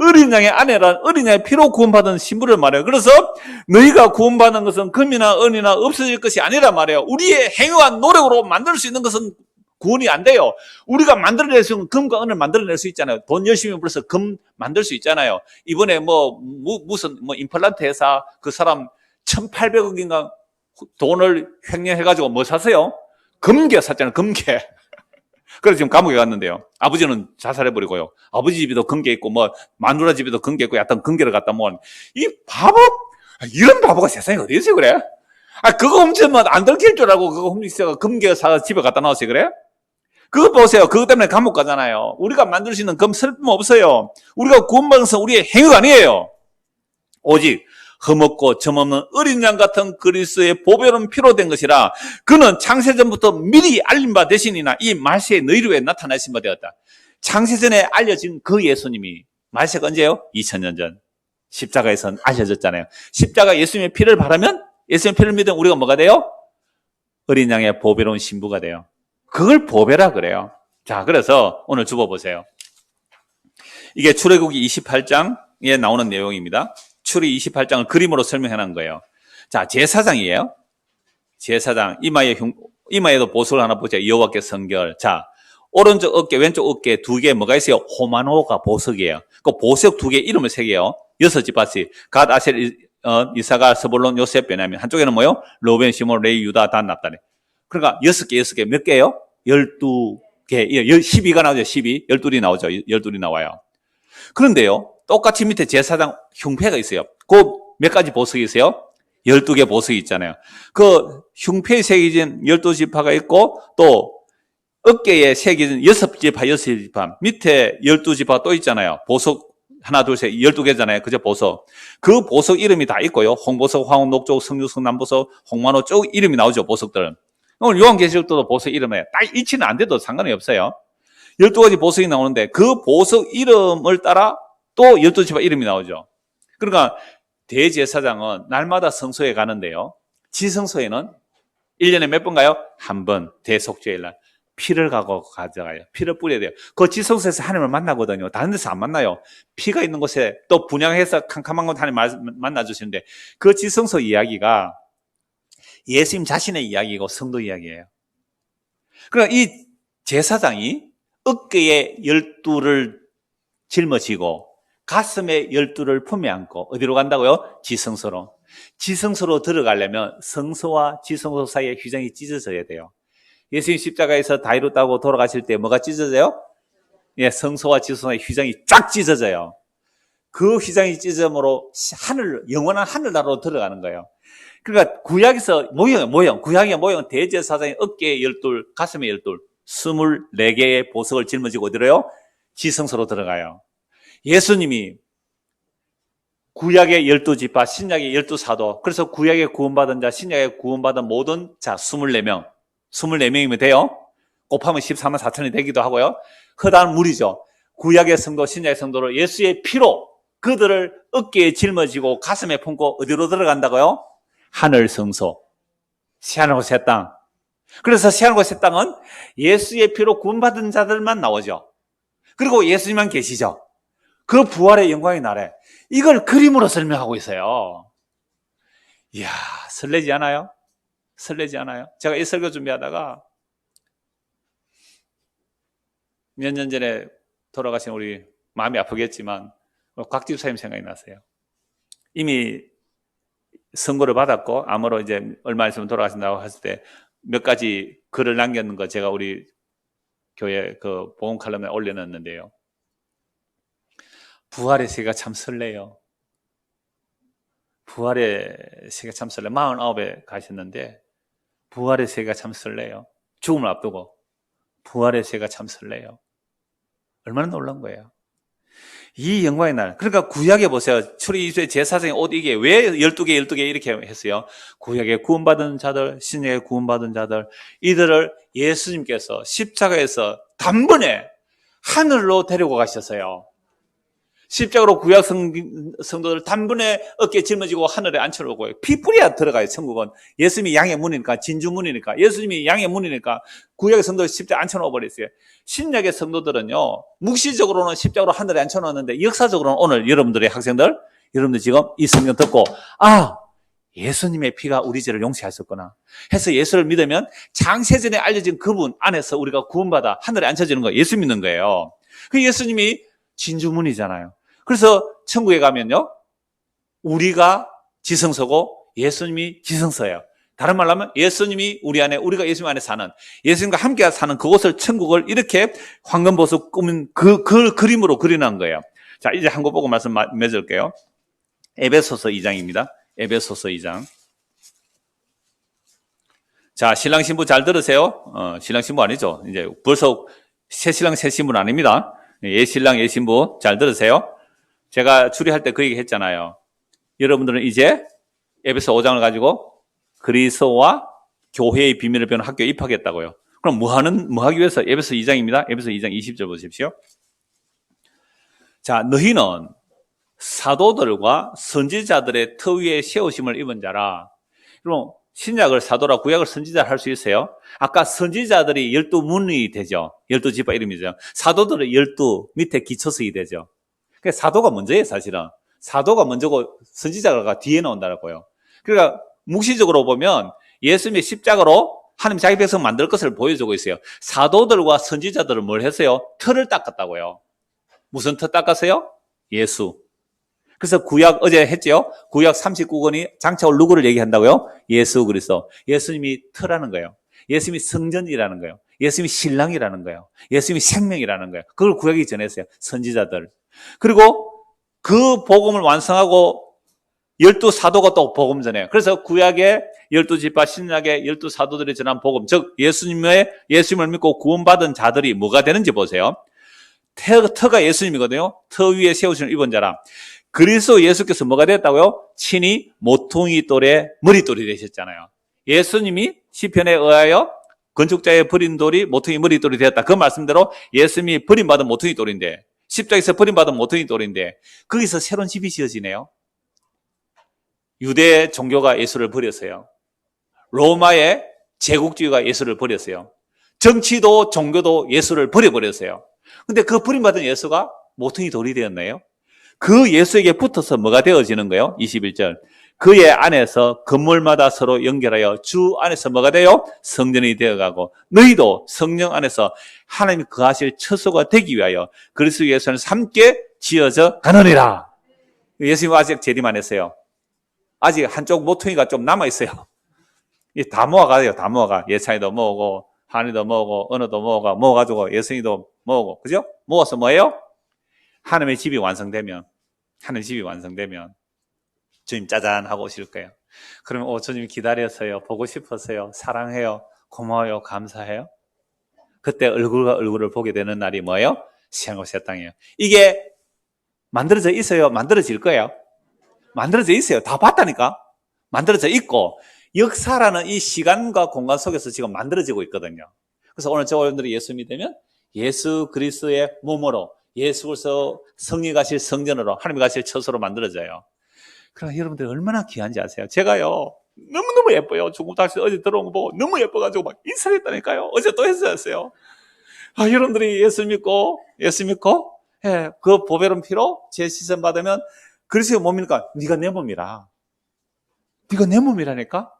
어린 양의 아내란 어린 양의 피로 구원받은 신부를 말해요. 그래서 너희가 구원받는 것은 금이나 은이나 없어질 것이 아니라 말해요. 우리의 행위와 노력으로 만들 수 있는 것은 구원이 안 돼요. 우리가 만들어낼 수 있는 금과 은을 만들어낼 수 있잖아요. 돈 열심히 벌어서 금 만들 수 있잖아요. 이번에 무슨 임플란트 회사 그 사람 1,800억인가 돈을 횡령해가지고 뭐 샀어요? 금괴 샀잖아요. 금괴. 그래서 지금 감옥에 갔는데요. 아버지는 자살해버리고요. 아버지 집에도 금괴 있고, 마누라 집에도 금괴 있고, 약간 금괴를 갖다 모은. 이 바보? 이런 바보가 세상에 어디 있어요, 그래? 그거 훔치면 안 들킬 줄 알고 그거 훔치다가 금괴 사서 집에 갖다 놨어요, 그래? 그거 보세요. 그것 때문에 감옥 가잖아요. 우리가 만들 수 있는 금 쓸모없어요. 우리가 구원받아서 우리의 행위가 아니에요. 오직 흠없고 점없는 어린 양 같은 그리스도의 보배로운 피로 된 것이라. 그는 창세전부터 미리 알린 바 되시니나 이 말세에 너희를 위해 나타나신 바 되었다. 창세전에 알려진 그 예수님이, 말세가 언제예요? 2000년 전 십자가에서 알려졌잖아요. 십자가 예수님의 피를 바르면, 예수님의 피를 믿으면 우리가 뭐가 돼요? 어린 양의 보배로운 신부가 돼요. 그걸 보배라 그래요. 자, 그래서 오늘 주보 보세요. 이게 출애굽기 28장에 나오는 내용입니다. 출애굽기 28장을 그림으로 설명해 놓은 거예요. 자, 제사장이에요. 제사장, 이마에도 보석을 하나 보자. 여호와께 성결. 자, 오른쪽 어깨, 왼쪽 어깨 두 개 뭐가 있어요? 호마노가 보석이에요. 그 보석 두 개 이름을 새겨요. 6지파씩. 갓, 아셀, 이사가, 스불론, 요셉, 베냐민. 한쪽에는 뭐요? 로벤, 시몬, 레위, 유다, 단, 납달리. 그러니까 6개 몇 개예요? 12개. 12가 나오죠. 12. 12이 나오죠. 12이 나와요. 그런데요, 똑같이 밑에 제사장 흉패가 있어요. 그 몇 가지 보석이 있어요? 12개 보석이 있잖아요. 그 흉패에 새겨진 12지파가 있고, 또 어깨에 새겨진 6지파, 밑에 12지파 또 있잖아요. 보석 하나, 둘, 셋, 12개잖아요. 그죠? 보석. 그 보석 이름이 다 있고요. 홍보석, 황혼, 녹조, 성유석, 남보석, 홍만호 쭉 이름이 나오죠. 보석들은. 오늘 요한계시록도 보석 이름에 딱 일치는 안 돼도 상관이 없어요. 12가지 보석이 나오는데 그 보석 이름을 따라 또 12지파 이름이 나오죠. 그러니까 대제사장은 날마다 성소에 가는데요. 지성소에는 1년에 몇 번 가요? 한 번, 대속죄일날 피를 가져가요. 피를 뿌려야 돼요. 그 지성소에서 하나님을 만나거든요. 다른 데서 안 만나요. 피가 있는 곳에 또 분양해서 캄캄한 곳 하나님 만나주시는데, 그 지성소 이야기가 예수님 자신의 이야기고 성도 이야기예요. 그러니까 이 제사장이 어깨에 12를 짊어지고 가슴에 12를 품에 안고 어디로 간다고요? 지성소로. 지성소로 들어가려면 성소와 지성소 사이에 휘장이 찢어져야 돼요. 예수님 십자가에서 다이로 따고 돌아가실 때 뭐가 찢어져요? 예, 성소와 지성소의 휘장이 쫙 찢어져요. 그 휘장이 찢어짐으로 영원한 하늘나라로 들어가는 거예요. 그러니까 구약에서 구약의 모형 대제사장의 어깨에 12, 가슴에 12, 24개의 보석을 짊어지고 어디로요? 지성소로 들어가요. 예수님이 구약의 12지파, 신약의 12사도, 그래서 구약에 구원받은 자, 신약에 구원받은 모든 자 24명, 24명이면 돼요. 곱하면 14만 4천이 되기도 하고요. 허다한 무리죠. 구약의 성도, 신약의 성도를 예수의 피로 그들을 어깨에 짊어지고 가슴에 품고 어디로 들어간다고요? 하늘 성소, 새하늘과 새 땅. 그래서 새하늘과 새 땅은 예수의 피로 구원받은 자들만 나오죠. 그리고 예수님만 계시죠. 그 부활의 영광의 날에 이걸 그림으로 설명하고 있어요. 이야, 설레지 않아요? 설레지 않아요? 제가 이 설교 준비하다가 몇 년 전에 돌아가신 우리 마음이 아프겠지만 곽 집사님 생각이 났어요. 이미 선고를 받았고 암으로 이제 얼마 있으면 돌아가신다고 했을 때 몇 가지 글을 남겼는 거 제가 우리 교회 그 보험 칼럼에 올려놨는데요. 부활의 세계가 참 설레요. 부활의 세계가 참 설레요. 49에 가셨는데 부활의 세계가 참 설레요. 죽음을 앞두고 부활의 세계가 참 설레요. 얼마나 놀라운 거예요. 이 영광의 날. 그러니까 구약에 보세요. 출애굽 이후에 제사장의 옷 이게 왜 12개, 12개 이렇게 했어요? 구약에 구원받은 자들, 신약에 구원받은 자들, 이들을 예수님께서 십자가에서 단번에 하늘로 데리고 가셨어요. 십자가로 구약 성도들 단번에 어깨에 짊어지고 하늘에 앉혀놓고 피 뿌려야 들어가요. 천국은 예수님이 양의 문이니까, 진주문이니까, 예수님이 양의 문이니까 구약의 성도들 십자가 앉혀놓아 버렸어요. 신약의 성도들은요, 묵시적으로는 십자가로 하늘에 앉혀놓았는데 역사적으로는 오늘 여러분들의 학생들, 여러분들 지금 이 성경 듣고 예수님의 피가 우리 죄를 용서하셨구나 해서 예수를 믿으면 장세전에 알려진 그분 안에서 우리가 구원받아 하늘에 앉혀지는 거 예수 믿는 거예요. 그 예수님이 진주문이잖아요. 그래서 천국에 가면요, 우리가 지성소고 예수님이 지성소예요. 다른 말로 하면 예수님이 우리 안에, 우리가 예수님 안에 사는, 예수님과 함께 사는 그곳을, 천국을 이렇게 황금보석 꾸민 그 그림으로 그려놓은 거예요. 자, 이제 한 거 보고 말씀 맺을게요. 에베소서 2장입니다. 에베소서 2장. 자, 신랑 신부 잘 들으세요. 신랑 신부 아니죠. 이제 벌써 새 신랑 새 신부는 아닙니다. 예 신랑 예 신부 잘 들으세요. 제가 추리할 때 그 얘기 했잖아요. 여러분들은 이제 에베소 5장을 가지고 그리스도와 교회의 비밀을 배우는 학교에 입학했다고요. 그럼 뭐 하기 위해서? 에베소 2장입니다. 에베소 2장 20절 보십시오. 자, 너희는 사도들과 선지자들의 터 위에 세우심을 입은 자라. 그럼 신약을 사도라 구약을 선지자를 할 수 있어요. 아까 선지자들이 12문이 되죠. 12지파 이름이죠. 사도들은 12 밑에 기초석이 되죠. 그러니까 사도가 먼저예요, 사실은. 사도가 먼저고 선지자가 뒤에 나온다고요. 그러니까 묵시적으로 보면 예수님의 십자가로 하나님 자기 백성 만들 것을 보여주고 있어요. 사도들과 선지자들은 뭘 했어요? 터를 닦았다고요. 무슨 터 닦았어요? 예수. 그래서 구약 어제 했죠. 구약 39권이 장차 올 누구를 얘기한다고요? 예수 그리스도. 예수님이 터라는 거예요. 예수님이 성전이라는 거예요. 예수님이 신랑이라는 거예요. 예수님이 생명이라는 거예요. 그걸 구약이 전했어요. 선지자들. 그리고 그 복음을 완성하고 12사도가 또 복음 전해요. 그래서 구약의 12지파, 신약의 12사도들이 전한 복음, 즉 예수님을 믿고 구원받은 자들이 뭐가 되는지 보세요. 터가 예수님이거든요. 터 위에 세우신 입은 자라. 그리스도 예수께서 뭐가 됐다고요? 친히 모퉁이 돌의 머릿돌이 되셨잖아요. 예수님이 시편에 의하여 건축자의 버린 돌이 모퉁이 머릿돌이 되었다. 그 말씀대로 예수님이 버림받은 모퉁이 돌인데, 십자가에서 버림받은 모퉁이 돌인데 거기서 새로운 집이 지어지네요. 유대 종교가 예수를 버렸어요. 로마의 제국주의가 예수를 버렸어요. 정치도 종교도 예수를 버려버렸어요. 근데 그 버림받은 예수가 모퉁이 돌이 되었나요? 그 예수에게 붙어서 뭐가 되어지는 거예요? 21절. 그의 안에서 건물마다 서로 연결하여 주 안에서 뭐가 돼요? 성전이 되어가고 너희도 성령 안에서 하나님이 거하실 처소가 되기 위하여 그리스도 예수 안에서 함께 지어져 가느니라. 예수님 아직 재림 안 했어요. 아직 한쪽 모퉁이가 좀 남아있어요. 다 모아가요. 다 모아가. 예찬이도 모으고 한이도 모으고 은호도 모아가지고 예승이도 모으고, 그죠? 모아서 뭐예요? 하나님의 집이 완성되면, 하나님의 집이 완성되면 주님 짜잔 하고 오실 거예요. 그러면 주님 기다렸어요. 보고 싶었어요. 사랑해요. 고마워요. 감사해요. 그때 얼굴과 얼굴을 보게 되는 날이 뭐예요? 새하늘과 새 땅이에요. 이게 만들어져 있어요? 만들어질 거예요? 만들어져 있어요. 다 봤다니까? 만들어져 있고 역사라는 이 시간과 공간 속에서 지금 만들어지고 있거든요. 그래서 오늘 저와 여러분들이 예수 믿으면 예수 그리스도의 몸으로 예수 그리스도 성령이 가실 성전으로 하나님이 가실 처소로 만들어져요. 그럼 여러분들 얼마나 귀한지 아세요? 제가요 너무너무 예뻐요. 중국 다시 어제 들어온 거 보고 너무 예뻐가지고 막 인사를 했다니까요. 어제 또 했었어요. 여러분들이 예수 믿고, 예, 그 보배로운 피로 제 시선 받으면, 그리스도의 몸이니까, 네가 내 몸이라. 네가 내 몸이라니까?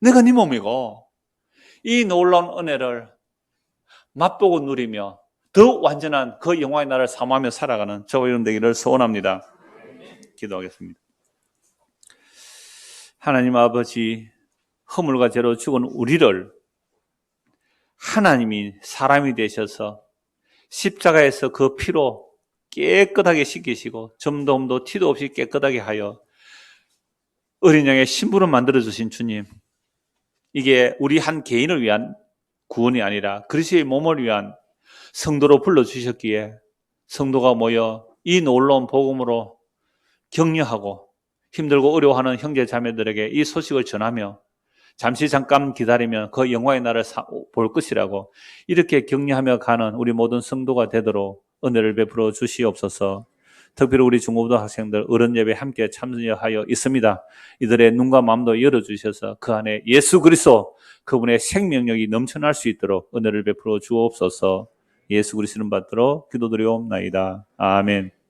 내가 네 몸이고, 이 놀라운 은혜를 맛보고 누리며, 더 완전한 그 영광의 나라를 사모하며 살아가는 저와 여러분 되기를 소원합니다. 기도하겠습니다. 하나님 아버지, 허물과 죄로 죽은 우리를 하나님이 사람이 되셔서 십자가에서 그 피로 깨끗하게 씻기시고 점도 흠도 티도 없이 깨끗하게 하여 어린 양의 신부로 만들어주신 주님, 이게 우리 한 개인을 위한 구원이 아니라 그리스도의 몸을 위한 성도로 불러주셨기에 성도가 모여 이 놀라운 복음으로 격려하고 힘들고 어려워하는 형제 자매들에게 이 소식을 전하며 잠시 잠깐 기다리면 그 영광의 날을 볼 것이라고 이렇게 격려하며 가는 우리 모든 성도가 되도록 은혜를 베풀어 주시옵소서. 특별히 우리 중고등 학생들 어른 예배 함께 참여하여 있습니다. 이들의 눈과 마음도 열어주셔서 그 안에 예수 그리스도 그분의 생명력이 넘쳐날 수 있도록 은혜를 베풀어 주옵소서. 예수 그리스도를 받들어 기도드리옵나이다. 아멘.